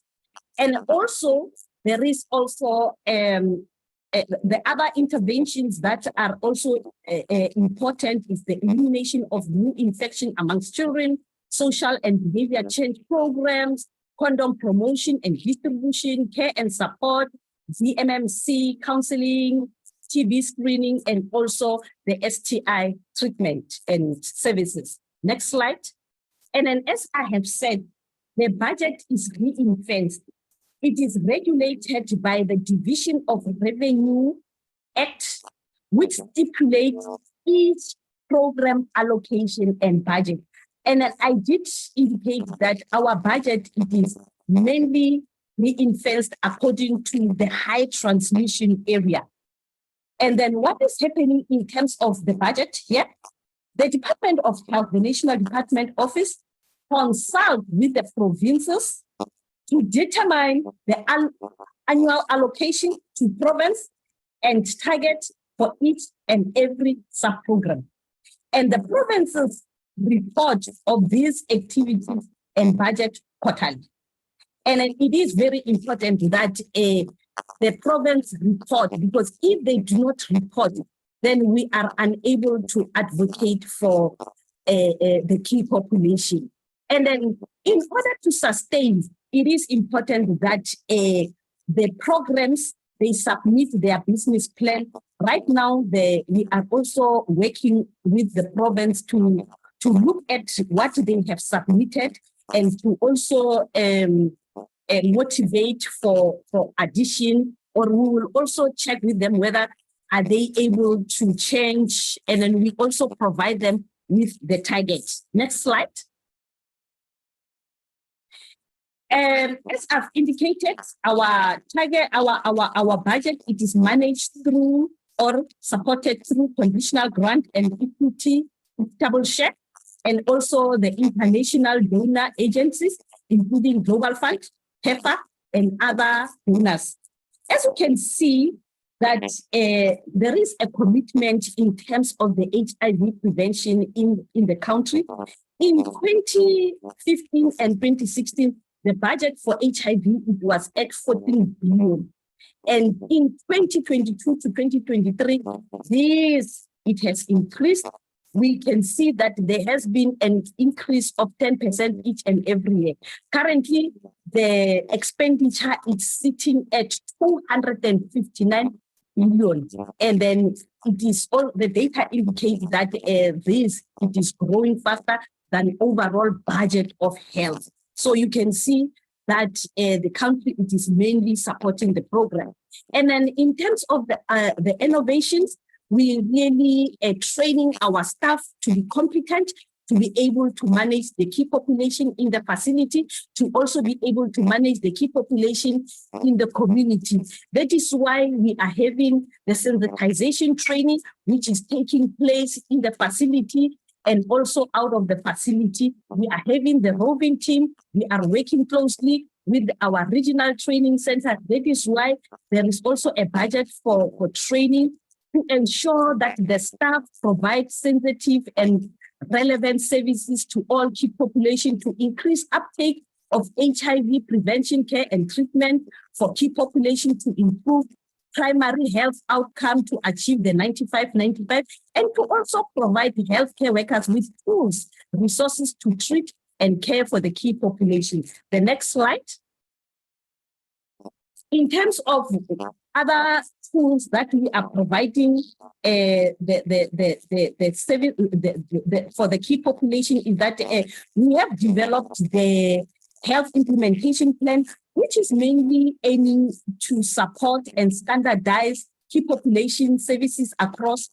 And also, there is also the other interventions that are also important is the elimination of new infection amongst children, social and behavior change programs, condom promotion and distribution, care and support, VMMC counseling, TB screening, and also the STI treatment and services. Next slide. And then, as I have said, the budget is ring-fenced. It is regulated by the Division of Revenue Act, which stipulates each program allocation and budget. And I did indicate that our budget, it is mainly ring-fenced according to the high transmission area. And then what is happening in terms of the budget here? The Department of Health, the National Department Office, consult with the provinces to determine the annual allocation to province and target for each and every sub-program. And the provinces report of these activities and budget quarterly. And it is very important that the province report, because if they do not report, then we are unable to advocate for the key population. And then in order to sustain, it is important that the programs, they submit their business plan. Right now, we are also working with the province to look at what they have submitted and to also motivate for addition, or we will also check with them whether are they able to change, and then we also provide them with the targets. Next slide. As I've indicated, our target, our budget, it is managed through or supported through conditional grant and equity double share, and also the international donor agencies, including Global Fund, PEPFAR, and other donors. As you can see, that there is a commitment in terms of the HIV prevention in the country. In 2015 and 2016, the budget for HIV, it was at 14 billion. And in 2022 to 2023, it has increased. We can see that there has been an increase of 10% each and every year. Currently, the expenditure is sitting at 259 million. And then it is all the data indicates that it is growing faster than overall budget of health. So you can see that the country, it is mainly supporting the program. And then in terms of the innovations, we really training our staff to be competent, to be able to manage the key population in the facility, to also be able to manage the key population in the community. That is why we are having the sensitization training, which is taking place in the facility and also out of the facility. We are having the roving team. We are working closely with our regional training center. That is why there is also a budget for training to ensure that the staff provide sensitive and relevant services to all key population to increase uptake of HIV prevention care and treatment for key population, to improve primary health outcome to achieve the 95-95, and to also provide healthcare workers with tools, resources to treat and care for the key population. The next slide. In terms of other tools that we are providing for the key population is that we have developed the health implementation plan, which is mainly aiming to support and standardize key population services across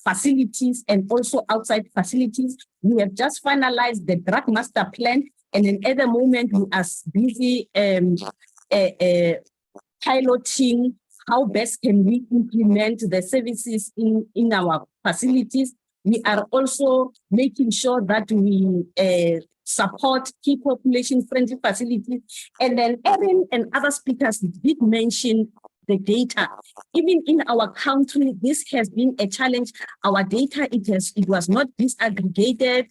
facilities and also outside facilities. We have just finalized the drug master plan, and then at the moment we are busy piloting how best can we implement the services in our facilities. We are also making sure that we support key population-friendly facilities. And then Erin and other speakers did mention the data. Even in our country, this has been a challenge. Our data, it was not disaggregated,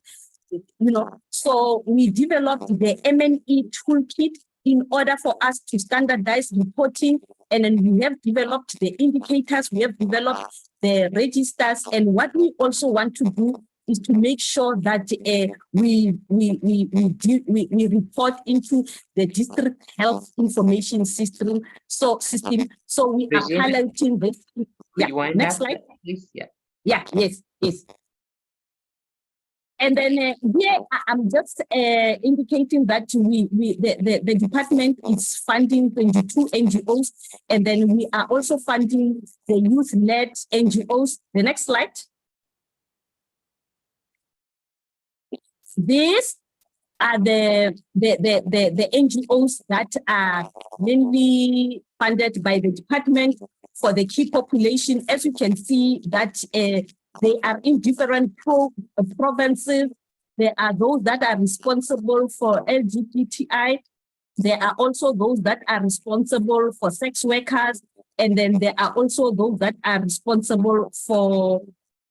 so we developed the MNE toolkit in order for us to standardize reporting. And then we have developed the indicators, we have developed the registers. And what we also want to do is to make sure that we report into the district health information system. So we are highlighting this. Yeah, next slide. Please. Yeah, yes. And then here I'm just indicating that the department is funding 22 NGOs, and then we are also funding the youth-led NGOs. The next slide. These are the NGOs that are mainly funded by the department for the key population. As you can see that they are in different provinces. There are those that are responsible for LGBTI. There are also those that are responsible for sex workers. And then there are also those that are responsible for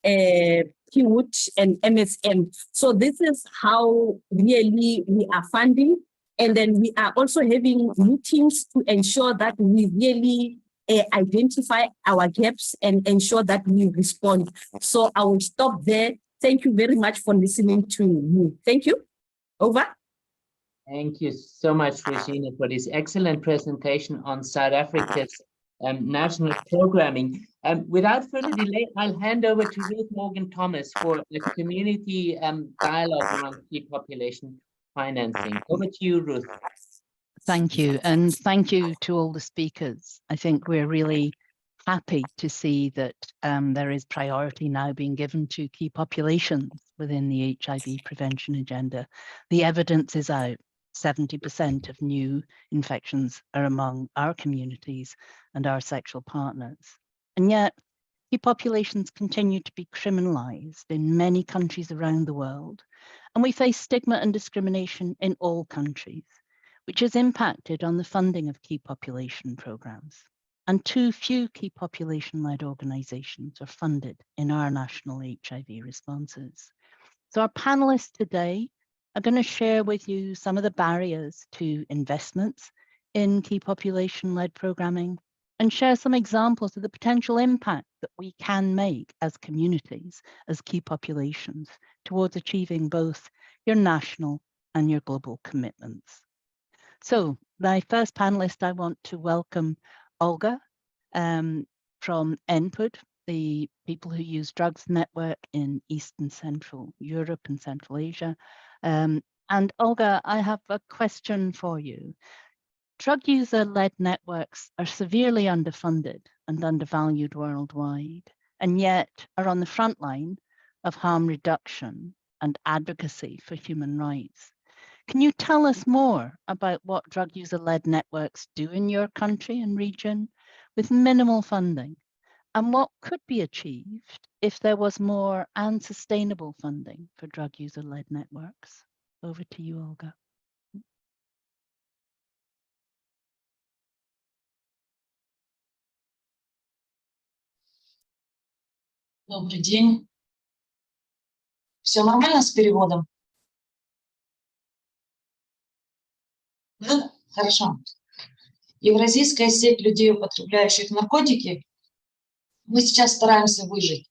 PWUD and MSM. So this is how really we are funding. And then we are also having meetings to ensure that we really identify our gaps and ensure that we respond. So I will stop there. Thank you very much for listening to me. Thank you. Over. Thank you so much, Regina, for this excellent presentation on South Africa's national programming. Without further delay, I'll hand over to Ruth Morgan Thomas for a community dialogue around key population financing. Over to you, Ruth. Thank you, and thank you to all the speakers. I think we're really happy to see that there is priority now being given to key populations within the HIV prevention agenda. The evidence is out. 70% of new infections are among our communities and our sexual partners. And yet, key populations continue to be criminalized in many countries around the world. And we face stigma and discrimination in all countries, which has impacted on the funding of key population programs. And too few key population-led organizations are funded in our national HIV responses. So our panelists today are going to share with you some of the barriers to investments in key population-led programming and share some examples of the potential impact that we can make as communities, as key populations, towards achieving both your national and your global commitments. So my first panelist, I want to welcome Olga from ENPUD, the People Who Use Drugs Network in East and Central Europe and Central Asia. And Olga, I have a question for you. Drug user-led networks are severely underfunded and undervalued worldwide, and yet are on the front line of harm reduction and advocacy for human rights. Can you tell us more about what drug user-led networks do in your country and region with minimal funding, and what could be achieved if there was more and sustainable funding for drug user-led networks? Over to you, Olga. Добрый день. Все нормально с переводом? Да? Хорошо. Евразийская сеть людей, употребляющих наркотики. Мы сейчас стараемся выжить.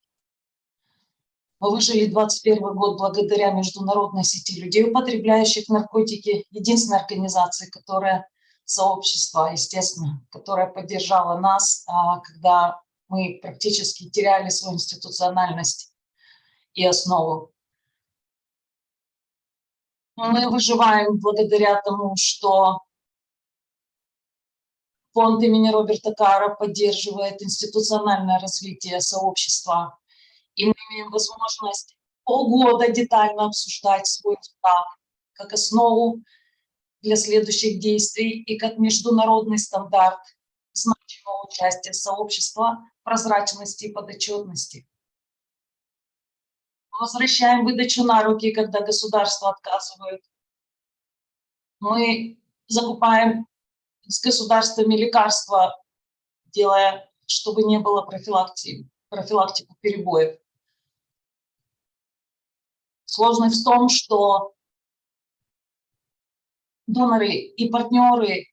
Мы выжили 2021 год благодаря международной сети людей, употребляющих наркотики. Единственная организация, которая, сообщество, естественно, которая поддержала нас, когда мы практически теряли свою институциональность и основу. Мы выживаем благодаря тому, что фонд имени Роберта Кара поддерживает институциональное развитие сообщества. И мы имеем возможность полгода детально обсуждать свой устав как основу для следующих действий и как международный стандарт значимого участия сообщества, прозрачности и подотчетности. Возвращаем выдачу на руки, когда государство отказывает. Мы закупаем с государствами лекарства, делая, чтобы не было профилактику перебоев. Сложность в том, что доноры и партнеры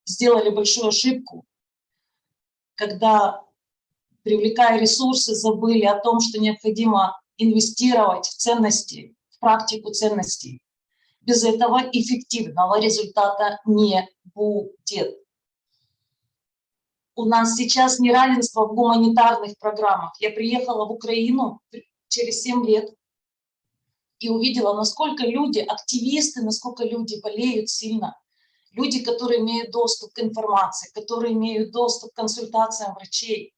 сделали большую ошибку, когда, привлекая ресурсы, забыли о том, что необходимо инвестировать в ценности, в практику ценностей. Без этого эффективного результата не будет. У нас сейчас неравенство в гуманитарных программах. Я приехала в Украину через 7 лет и увидела, насколько люди, активисты, насколько люди болеют сильно. Люди, которые имеют доступ к информации, которые имеют доступ к консультациям врачей.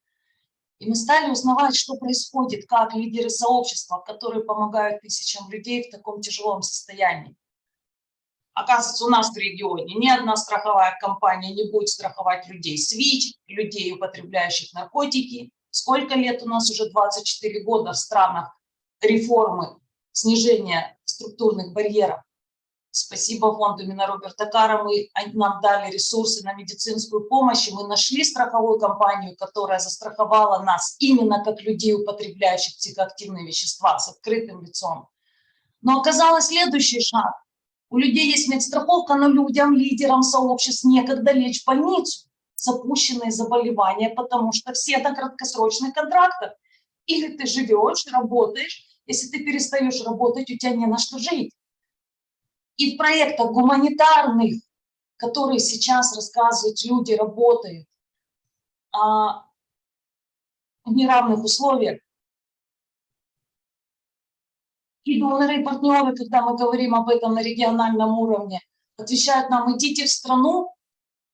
И мы стали узнавать, что происходит, как лидеры сообщества, которые помогают тысячам людей в таком тяжелом состоянии. Оказывается, у нас в регионе ни одна страховая компания не будет страховать людей с ВИЧ, людей, употребляющих наркотики. Сколько лет у нас уже 24 года в странах реформы, снижения структурных барьеров. Спасибо фонду имени Роберта Кара, нам дали ресурсы на медицинскую помощь, и мы нашли страховую компанию, которая застраховала нас именно как людей, употребляющих психоактивные вещества, с открытым лицом. Но оказалось следующий шаг. У людей есть медстраховка, но людям, лидерам сообществ некогда лечь в больницу, запущенные заболевания, потому что все на краткосрочных контрактах. Или ты живешь, работаешь, если ты перестаешь работать, у тебя не на что жить. И в проектах гуманитарных, которые сейчас рассказывают, люди работают в неравных условиях. И доноры, и партнеры, когда мы говорим об этом на региональном уровне, отвечают нам: идите в страну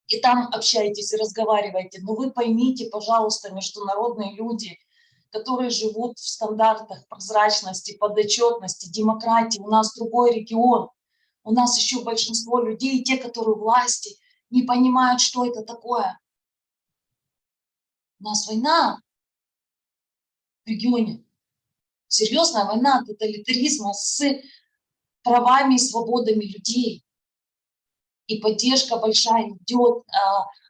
и там общайтесь и разговаривайте. Но вы поймите, пожалуйста, международные люди, которые живут в стандартах прозрачности, подотчетности, демократии. У нас другой регион. У нас еще большинство людей, те, которые у власти, не понимают, что это такое. У нас война в регионе. Серьезная война тоталитаризма с правами и свободами людей. И поддержка большая идет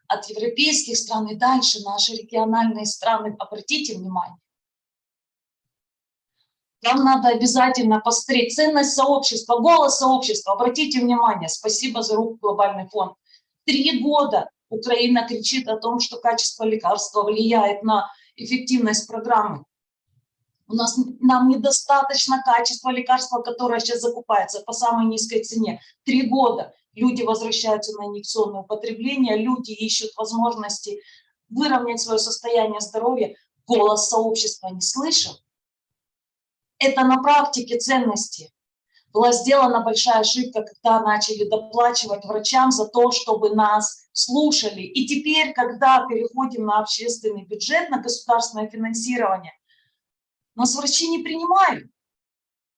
от европейских стран и дальше наши региональные страны. Обратите внимание. Нам надо обязательно посмотреть ценность сообщества, голос сообщества. Обратите внимание, спасибо за руку глобальный фонд. 3 года Украина кричит о том, что качество лекарства влияет на эффективность программы. Нам недостаточно качества лекарства, которое сейчас закупается по самой низкой цене. 3 года люди возвращаются на инъекционное употребление, люди ищут возможности выровнять свое состояние здоровья. Голос сообщества не слышал. Это на практике ценности. Была сделана большая ошибка, когда начали доплачивать врачам за то, чтобы нас слушали. И теперь, когда переходим на общественный бюджет, на государственное финансирование, нас врачи не принимают,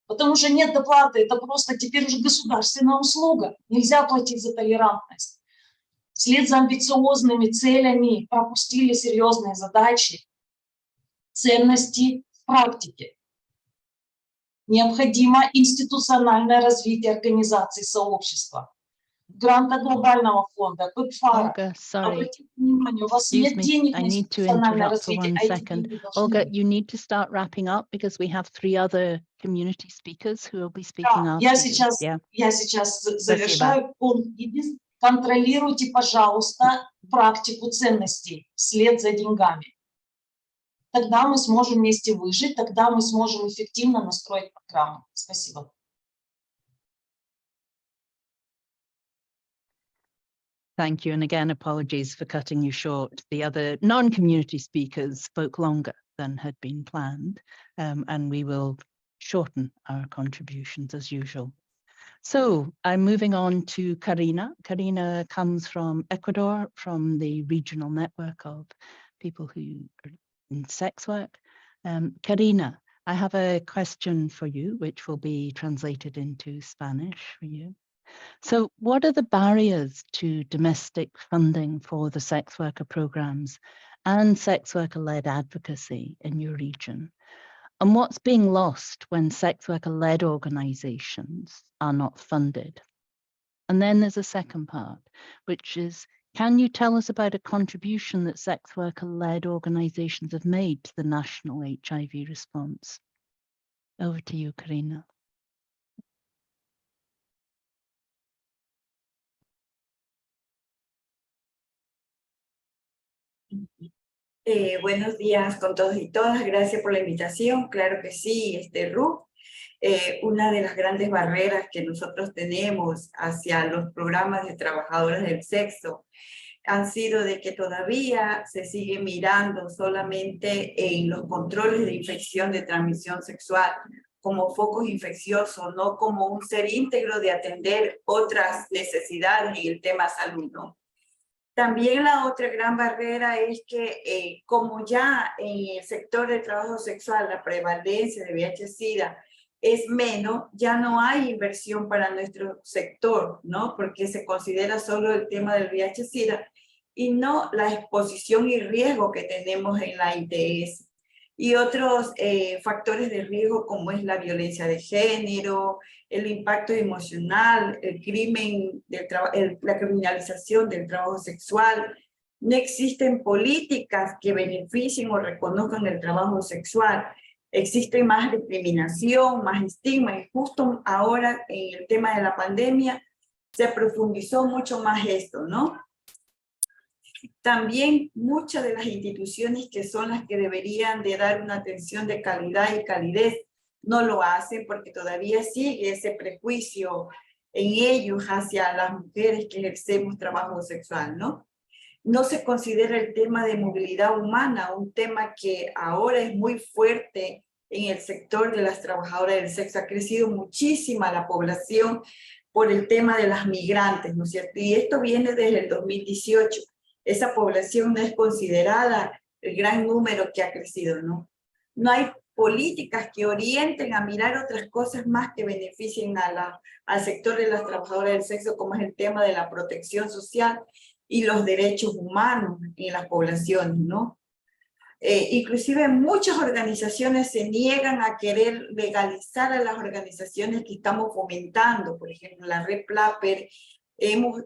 потому что нет доплаты. Это просто теперь уже государственная услуга. Нельзя платить за толерантность. Вслед за амбициозными целями пропустили серьезные задачи. Ценности в практике. Необходимо институциональное развитие организаций сообщества. гранта глобального фонда, PEPFAR. Olga, sorry, Обратите внимание, у вас excuse нет me, денег I на need to институциональное interrupt for развитие, 1 а эти second. деньги должны Olga, быть. you need to start wrapping up because we have 3 other community speakers who will be speaking Да, after you. Yeah. я сейчас Спасибо. завершаю. Контролируйте, пожалуйста, практику ценностей вслед за деньгами. Тогда мы сможем вместе выжить, тогда мы сможем эффективно настроить программу. Спасибо. Thank you. And again, apologies for cutting you short. The other non-community speakers spoke longer than had been planned, and we will shorten our contributions as usual. So I'm moving on to Karina. Karina comes from Ecuador, from the regional network of people who are in sex work. Karina, I have a question for you, which will be translated into Spanish for you. So what are the barriers to domestic funding for the sex worker programs and sex worker-led advocacy in your region? And what's being lost when sex worker-led organizations are not funded? And then there's a second part, which is, can you tell us about a contribution that sex worker-led organizations have made to the national HIV response? Over to you, Karina. Buenos días con todos y todas, gracias por la invitación. Claro que sí, Ruth. Una de las grandes barreras que nosotros tenemos hacia los programas de trabajadoras del sexo han sido de que todavía se sigue mirando solamente en los controles de infección de transmisión sexual como focos infecciosos, no como un ser íntegro de atender otras necesidades en el tema salud, ¿no? También la otra gran barrera es que como ya en el sector del trabajo sexual la prevalencia de VIH-Sida es menos, ya no hay inversión para nuestro sector, ¿no? Porque se considera solo el tema del VIH-Sida y no la exposición y riesgo que tenemos en la ITS. Y otros factores de riesgo como es la violencia de género, el impacto emocional, el crimen, la criminalización del trabajo sexual. No existen políticas que beneficien o reconozcan el trabajo sexual. Existe más discriminación, más estigma, y justo ahora en el tema de la pandemia se profundizó mucho más esto, ¿no? También muchas de las instituciones que son las que deberían de dar una atención de calidad y calidez no lo hacen porque todavía sigue ese prejuicio en ellos hacia las mujeres que ejercemos trabajo sexual, ¿no? No se considera el tema de movilidad humana, un tema que ahora es muy fuerte en el sector de las trabajadoras del sexo. Ha crecido muchísima la población por el tema de las migrantes, ¿no es cierto? Y esto viene desde el 2018. Esa población no es considerada el gran número que ha crecido, ¿no? No hay políticas que orienten a mirar otras cosas más que beneficien al sector de las trabajadoras del sexo, como es el tema de la protección social y los derechos humanos en las poblaciones, ¿no? Inclusive muchas organizaciones se niegan a querer legalizar a las organizaciones que estamos fomentando, por ejemplo, la red PLAPERTS. Hemos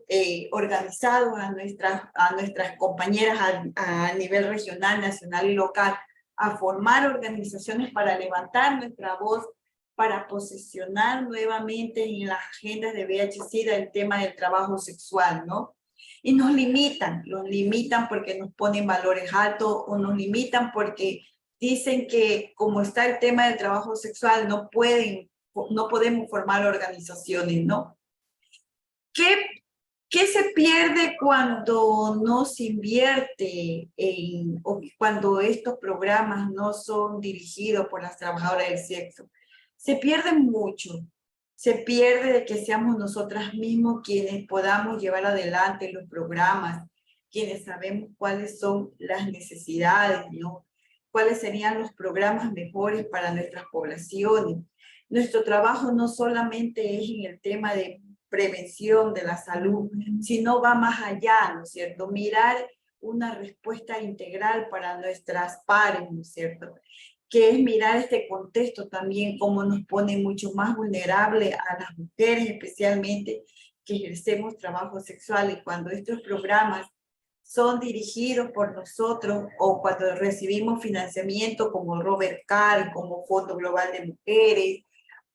organizado a nuestras compañeras a nivel regional, nacional y local a formar organizaciones para levantar nuestra voz, para posicionar nuevamente en las agendas de VIH-Sida el tema del trabajo sexual, ¿no? Y nos limitan porque nos ponen valores altos o nos limitan porque dicen que como está el tema del trabajo sexual no podemos formar organizaciones, ¿no? ¿Qué se pierde cuando no se invierte o cuando estos programas no son dirigidos por las trabajadoras del sexo? Se pierde mucho. Se pierde de que seamos nosotras mismos quienes podamos llevar adelante los programas, quienes sabemos cuáles son las necesidades, ¿no? Cuáles serían los programas mejores para nuestras poblaciones. Nuestro trabajo no solamente es en el tema de prevención de la salud, sino va más allá, ¿no es cierto? Mirar una respuesta integral para nuestras pares, ¿no es cierto? Que es mirar este contexto también, cómo nos pone mucho más vulnerable a las mujeres, especialmente que ejercemos trabajo sexual, y cuando estos programas son dirigidos por nosotros o cuando recibimos financiamiento como Robert Carr, como Fondo Global de Mujeres,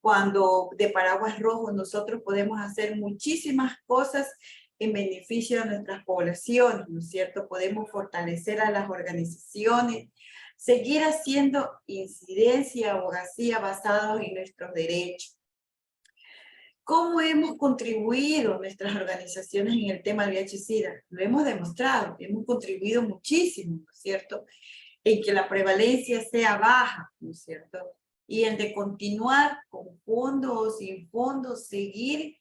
cuando de Paraguas Rojos nosotros podemos hacer muchísimas cosas en beneficio de nuestras poblaciones, ¿no es cierto? Podemos fortalecer a las organizaciones, seguir haciendo incidencia y abogacía basados en nuestros derechos. ¿Cómo hemos contribuido nuestras organizaciones en el tema del VIH-Sida? Lo hemos demostrado, hemos contribuido muchísimo, ¿no es cierto? En que la prevalencia sea baja, ¿no es cierto? Y en de continuar con fondos o sin fondos, seguir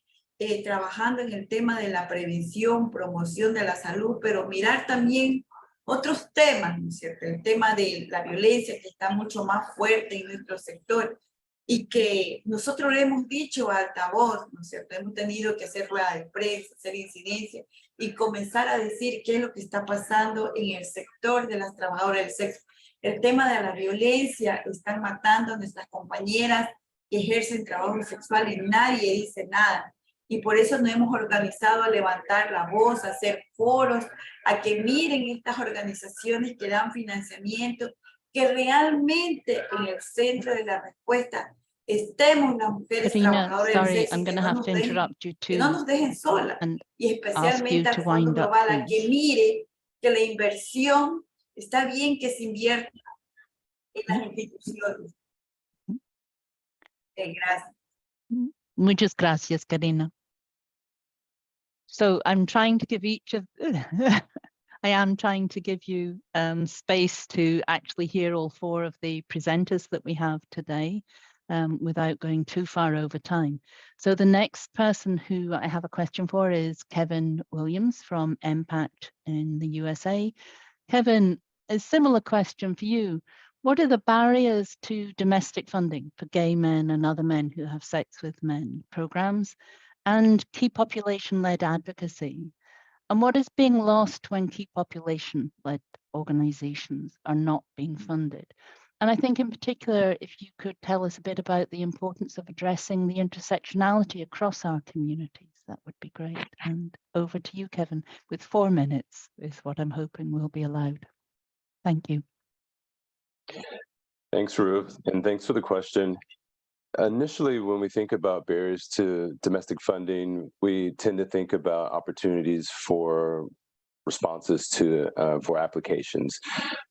trabajando en el tema de la prevención, promoción de la salud, pero mirar también otros temas, ¿no es cierto? El tema de la violencia, que está mucho más fuerte en nuestro sector, y que nosotros le hemos dicho a altavoz, ¿no es cierto? Hemos tenido que hacer rueda de prensa, hacer incidencia y comenzar a decir qué es lo que está pasando en el sector de las trabajadoras del sexo. El tema de la violencia, están matando a nuestras compañeras que ejercen trabajo sexual y nadie dice nada. Y por eso nos hemos organizado a levantar la voz, a hacer foros, a que miren estas organizaciones que dan financiamiento, que realmente en el centro de la respuesta estemos las mujeres Karina, trabajadoras sorry, del sexo, I'm going to have to interrupt you que no too nos dejen solas, and y ask you especialmente al to Fondo wind up, Global, a que please. mire que la inversión está bien que se invierta en las instituciones. Gracias. Muchas gracias, Karina. So I'm trying to give each of, I am trying to give you space to actually hear all four of the presenters that we have today without going too far over time. So the next person who I have a question for is Kevin Williams from MPact in the USA. Kevin, a similar question for you. What are the barriers to domestic funding for gay men and other men who have sex with men programs and key population-led advocacy? And what is being lost when key population-led organizations are not being funded? And I think in particular, if you could tell us a bit about the importance of addressing the intersectionality across our communities, that would be great. And over to you, Kevin, with 4 minutes is what I'm hoping will be allowed. Thank you. Thanks, Ruth, and thanks for the question. Initially, when we think about barriers to domestic funding, we tend to think about opportunities for responses to for applications.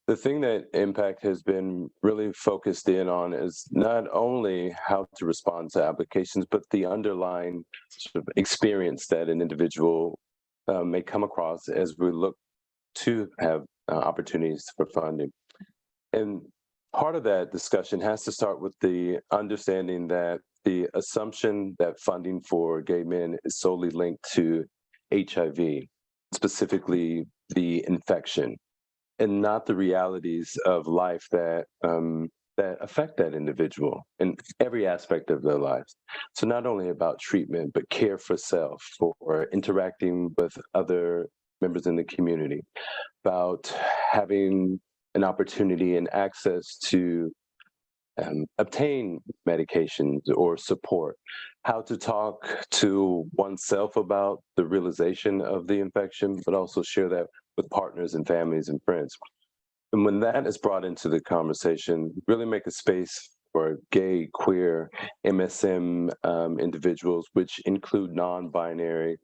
The thing that MPact has been really focused in on is not only how to respond to applications, but the underlying sort of experience that an individual may come across as we look to have opportunities for funding. And part of that discussion has to start with the understanding that the assumption that funding for gay men is solely linked to HIV, specifically the infection, and not the realities of life that that affect that individual in every aspect of their lives. So not only about treatment, but care for self, for interacting with other members in the community, about having an opportunity and access to obtain medications or support, how to talk to oneself about the realization of the infection, but also share that with partners and families and friends. And when that is brought into the conversation, really make a space for gay, queer, MSM individuals, which include non-binary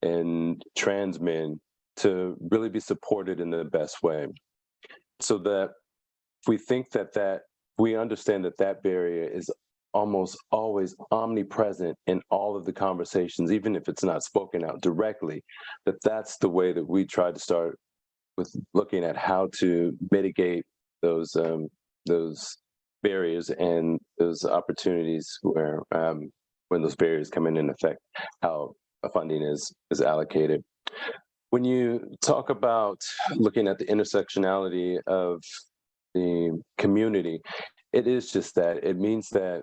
and trans men, to really be supported in the best way. So that if we think that we understand that barrier is almost always omnipresent in all of the conversations, even if it's not spoken out directly, that's the way that we try to start with looking at how to mitigate those barriers and those opportunities where when those barriers come in and affect how funding is allocated. When you talk about looking at the intersectionality of the community, it is just that. It means that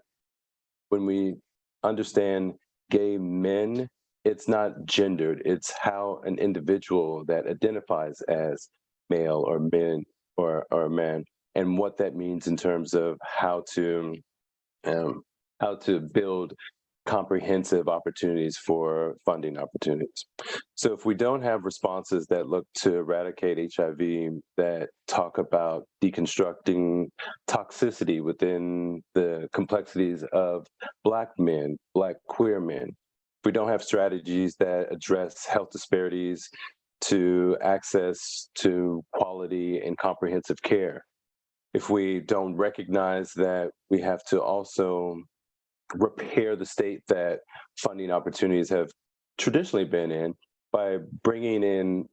when we understand gay men, it's not gendered. It's how an individual that identifies as male or men or a man, and what that means in terms of how to build comprehensive opportunities for funding opportunities. So if we don't have responses that look to eradicate HIV, that talk about deconstructing toxicity within the complexities of Black men, Black queer men, if we don't have strategies that address health disparities to access to quality and comprehensive care, if we don't recognize that we have to also repair the state that funding opportunities have traditionally been in by bringing in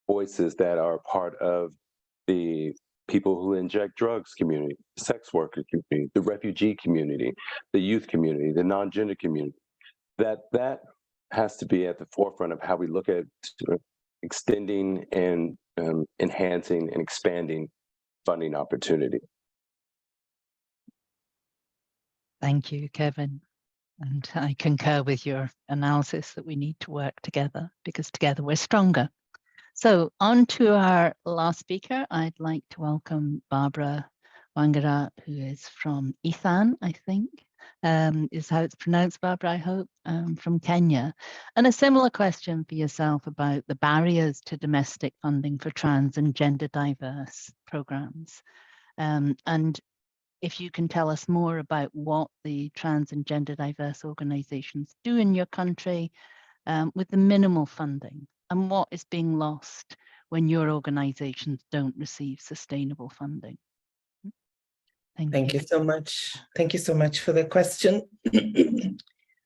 voices that are part of the people who inject drugs community, the sex worker community, the refugee community, the youth community, the non-gender community, that has to be at the forefront of how we look at extending and enhancing and expanding funding opportunity. Thank you, Kevin. And I concur with your analysis that we need to work together because together we're stronger. So on to our last speaker. I'd like to welcome Barbra Wangare, who is from EATHAN, I think, is how it's pronounced, Barbra, I hope, from Kenya. And a similar question for yourself about the barriers to domestic funding for trans and gender diverse programs. And if you can tell us more about what the trans and gender diverse organizations do in your country with the minimal funding and what is being lost when your organizations don't receive sustainable funding. Thank you so much. Thank you so much for the question.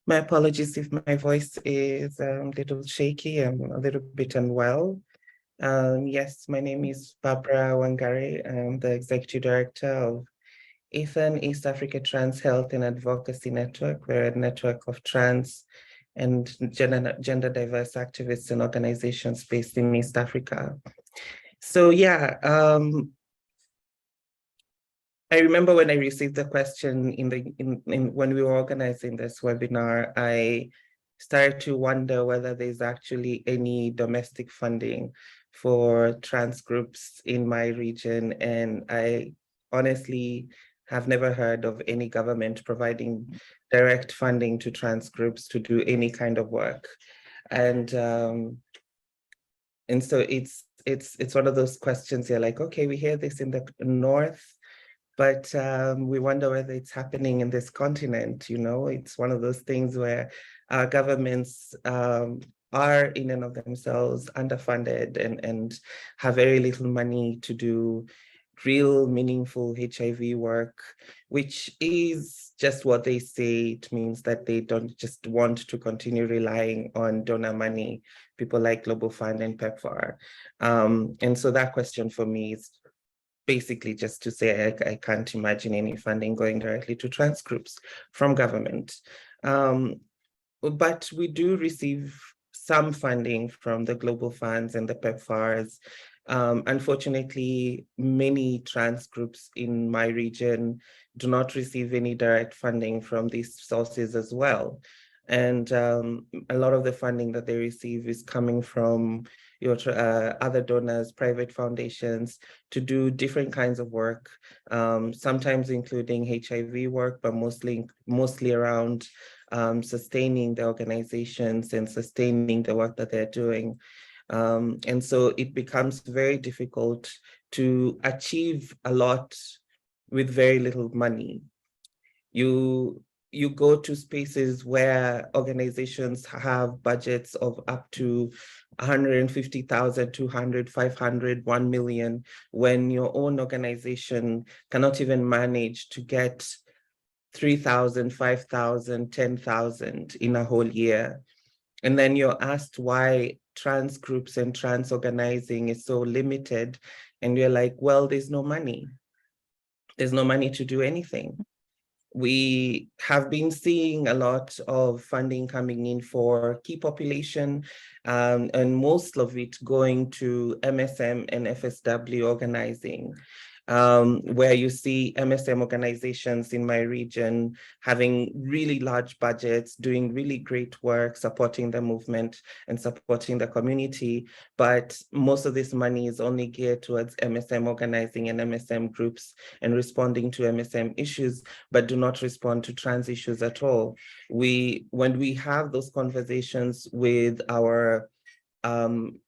My apologies if my voice is a little shaky. I'm a little bit unwell. Yes, my name is Barbra Wangare. I'm the Executive Director of EATHAN, East Africa Trans Health and Advocacy Network. We're a network of trans and gender diverse activists and organizations based in East Africa. So yeah, I remember when I received the question when we were organizing this webinar, I started to wonder whether there's actually any domestic funding for trans groups in my region. And I honestly have never heard of any government providing direct funding to trans groups to do any kind of work. And so it's one of those questions you're like, okay, we hear this in the North, but we wonder whether it's happening in this continent. You know, it's one of those things where our governments are in and of themselves underfunded and have very little money to do real meaningful HIV work, which is just what they say. It means that they don't just want to continue relying on donor money, people like Global Fund and PEPFAR. And so that question for me is basically just to say I can't imagine any funding going directly to trans groups from government. But we do receive some funding from the Global Funds and the PEPFARs. Unfortunately, many trans groups in my region do not receive any direct funding from these sources as well. And a lot of the funding that they receive is coming from other donors, private foundations, to do different kinds of work, sometimes including HIV work, but mostly around sustaining the organizations and sustaining the work that they're doing. And so it becomes very difficult to achieve a lot with very little money. You go to spaces where organizations have budgets of up to 150,000, 200, 500, 1 million, when your own organization cannot even manage to get 3,000, 5,000, 10,000 in a whole year. And then you're asked why trans groups and trans organizing is so limited. And you're like, well, there's no money. There's no money to do anything. We have been seeing a lot of funding coming in for key population, and most of it going to MSM and FSW organizing. where you see MSM organizations in my region having really large budgets, doing really great work, supporting the movement and supporting the community. But most of this money is only geared towards MSM organizing and MSM groups and responding to MSM issues, but do not respond to trans issues at all. When we have those conversations with our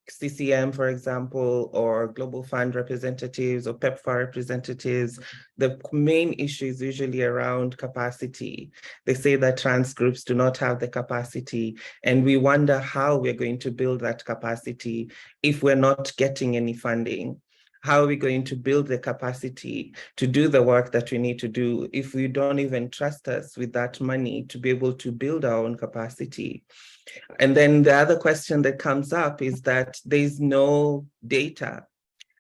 CCM, for example, or Global Fund representatives or PEPFAR representatives, the main issue is usually around capacity. They say that trans groups do not have the capacity, and we wonder how we're going to build that capacity if we're not getting any funding. How are we going to build the capacity to do the work that we need to do if we don't even trust us with that money to be able to build our own capacity? And then the other question that comes up is that there's no data.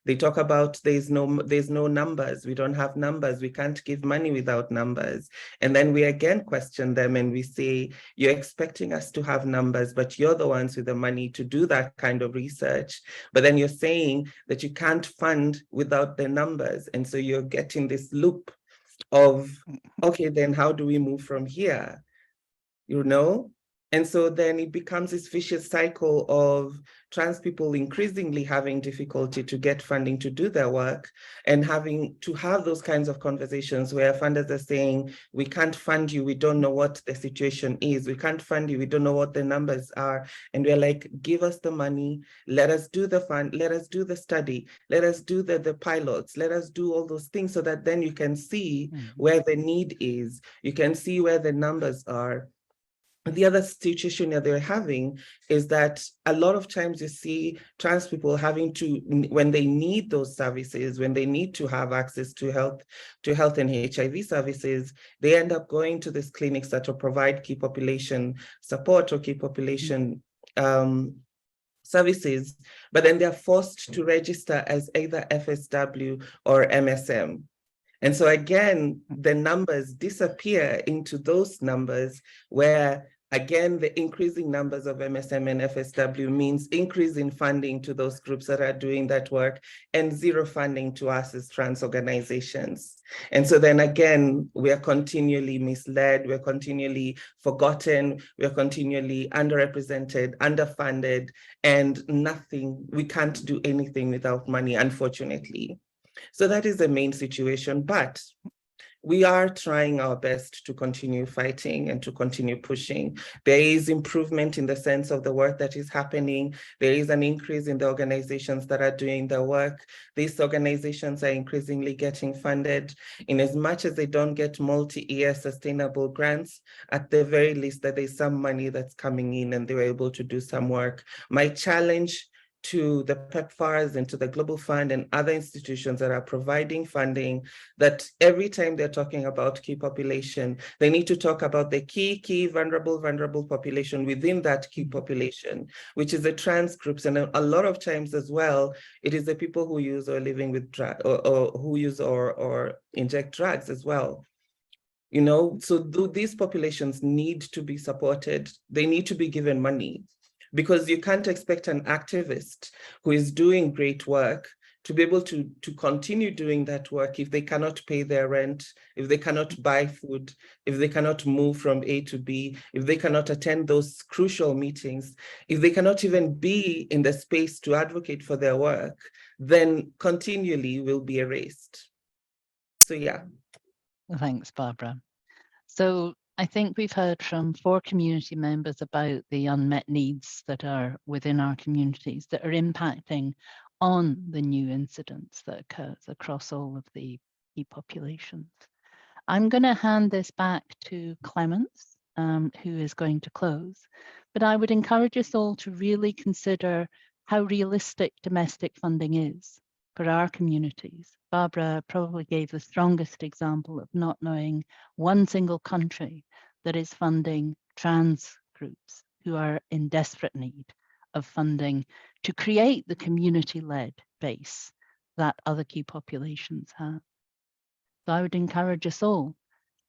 They talk about there's no numbers. We don't have numbers. We can't give money without numbers. And then we again question them and we say, you're expecting us to have numbers, but you're the ones with the money to do that kind of research. But then you're saying that you can't fund without the numbers. And so you're getting this loop of, okay, then how do we move from here? You know? And so then it becomes this vicious cycle of trans people increasingly having difficulty to get funding to do their work and having to have those kinds of conversations where funders are saying, we can't fund you, we don't know what the situation is, we can't fund you, we don't know what the numbers are. And we're like, give us the money, let us do the fund, let us do the study, let us do the pilots, let us do all those things so that then you can see where the need is, you can see where the numbers are. The other situation that they're having is that a lot of times you see trans people having to, when they need those services, when they need to have access to health and HIV services, they end up going to these clinics that will provide key population support or key population services, but then they're forced to register as either FSW or MSM. And so again, the numbers disappear into those numbers where, again, the increasing numbers of MSM and FSW means increase in funding to those groups that are doing that work and zero funding to us as trans organizations. And so then again, we are continually misled, we're continually forgotten, we're continually underrepresented, underfunded, and we can't do anything without money, unfortunately. So that is the main situation, but we are trying our best to continue fighting and to continue pushing. There is improvement in the sense of the work that is happening. There is an increase in the organizations that are doing the work. These organizations are increasingly getting funded. In as much as they don't get multi-year sustainable grants, at the very least that there's some money that's coming in and they're able to do some work. My challenge to the PEPFARs and to the Global Fund and other institutions that are providing funding, that every time they're talking about key population, they need to talk about the key vulnerable population within that key population, which is the trans groups. And a lot of times as well, it is the people who use or living with drugs or who use or inject drugs as well. You know, so these populations need to be supported. They need to be given money, because you can't expect an activist who is doing great work to be able to continue doing that work if they cannot pay their rent, if they cannot buy food, if they cannot move from A to B, if they cannot attend those crucial meetings, if they cannot even be in the space to advocate for their work, then continually will be erased. So yeah. Thanks, Barbara. So I think we've heard from 4 community members about the unmet needs that are within our communities that are impacting on the new incidents that occurs across all of the key populations. I'm going to hand this back to Clemens, who is going to close, but I would encourage us all to really consider how realistic domestic funding is for our communities. Barbara probably gave the strongest example of not knowing one single country that is funding trans groups who are in desperate need of funding to create the community-led base that other key populations have. So I would encourage us all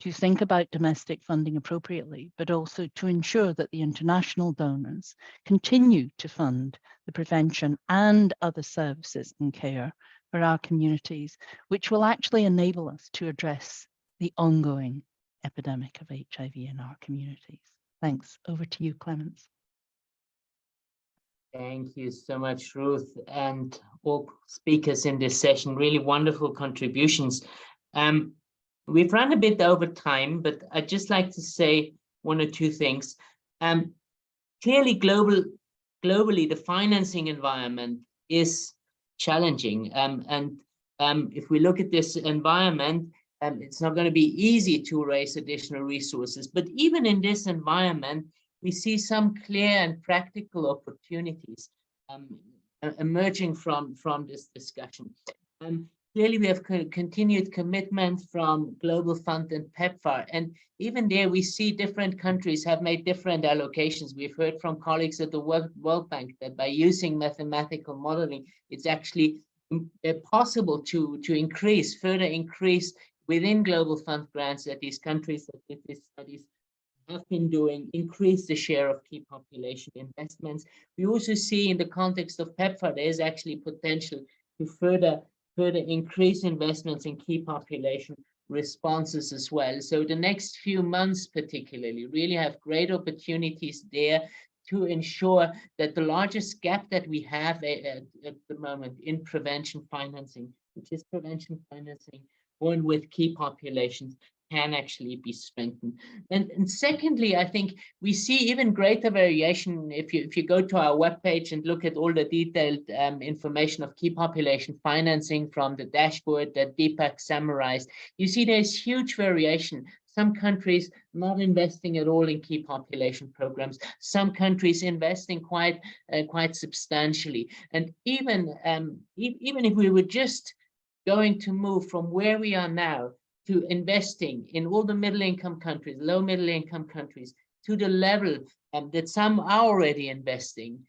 to think about domestic funding appropriately, but also to ensure that the international donors continue to fund the prevention and other services and care for our communities, which will actually enable us to address the ongoing epidemic of HIV in our communities. Thanks. Over to you, Clemens. Thank you so much, Ruth, and all speakers in this session. Really wonderful contributions. We've run a bit over time, but I'd just like to say one or two things. Clearly, globally, the financing environment is challenging. If we look at this environment, it's not going to be easy to raise additional resources. But even in this environment, we see some clear and practical opportunities emerging from this discussion. Clearly, we have continued commitment from Global Fund and PEPFAR, and even there we see different countries have made different allocations. We've heard from colleagues at the World Bank that by using mathematical modeling, it's actually possible to further increase within Global Fund grants that these countries that did these studies have been doing, increase the share of key population investments. We also see in the context of PEPFAR, there is actually potential to further increase investments in key population responses as well. So the next few months particularly really have great opportunities there to ensure that the largest gap that we have at the moment in prevention financing, which is prevention financing born with key populations, can actually be strengthened. And secondly, I think we see even greater variation if you go to our webpage and look at all the detailed information of key population financing from the dashboard that Deepak summarized. You see there's huge variation. Some countries not investing at all in key population programs. Some countries investing quite substantially. And even if we were just going to move from where we are now to investing in all the middle-income countries, low middle-income countries, to the level that some are already investing,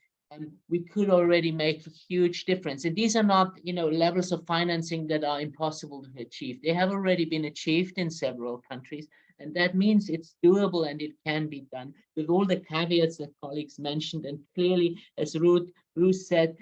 we could already make a huge difference. And these are not, levels of financing that are impossible to achieve. They have already been achieved in several countries, and that means it's doable and it can be done with all the caveats that colleagues mentioned. And clearly, as Ruth said,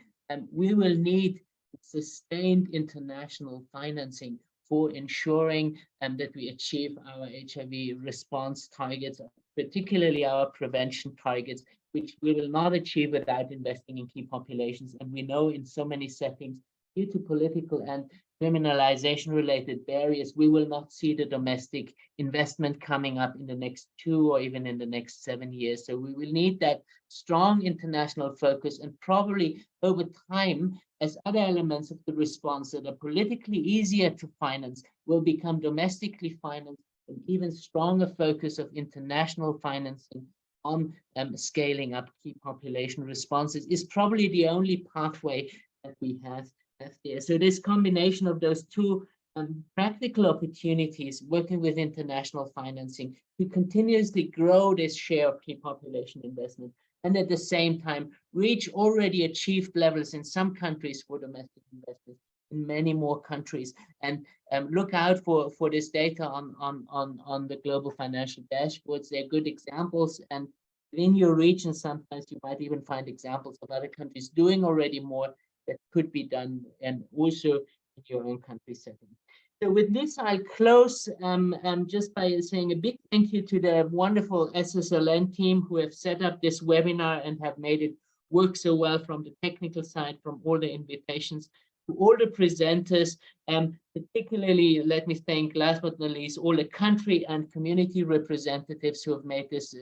we will need sustained international financing for ensuring that we achieve our HIV response targets, particularly our prevention targets, which we will not achieve without investing in key populations. And we know in so many settings, due to political and criminalization-related barriers, we will not see the domestic investment coming up in the next 2 or even in the next 7 years. So we will need that strong international focus, and probably over time, as other elements of the response that are politically easier to finance will become domestically financed, an even stronger focus of international financing on scaling up key population responses is probably the only pathway that we have there. So this combination of those two practical opportunities, working with international financing to continuously grow this share of key population investment, and at the same time reach already achieved levels in some countries for domestic investment, in many more countries, and look out for this data on the global financial dashboards. They're good examples, and within your region, sometimes you might even find examples of other countries doing already more that could be done, and also in your own country setting. So with this, I'll close just by saying a big thank you to the wonderful SSLN team who have set up this webinar and have made it work so well from the technical side, from all the invitations, to all the presenters, particularly let me thank last but not least all the country and community representatives who have made this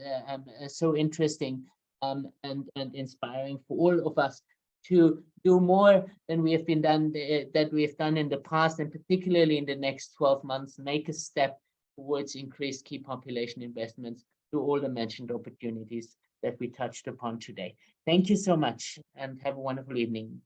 so interesting and inspiring for all of us to do more than we have done in the past, and particularly in the next 12 months, make a step towards increased key population investments through all the mentioned opportunities that we touched upon today. Thank you so much and have a wonderful evening.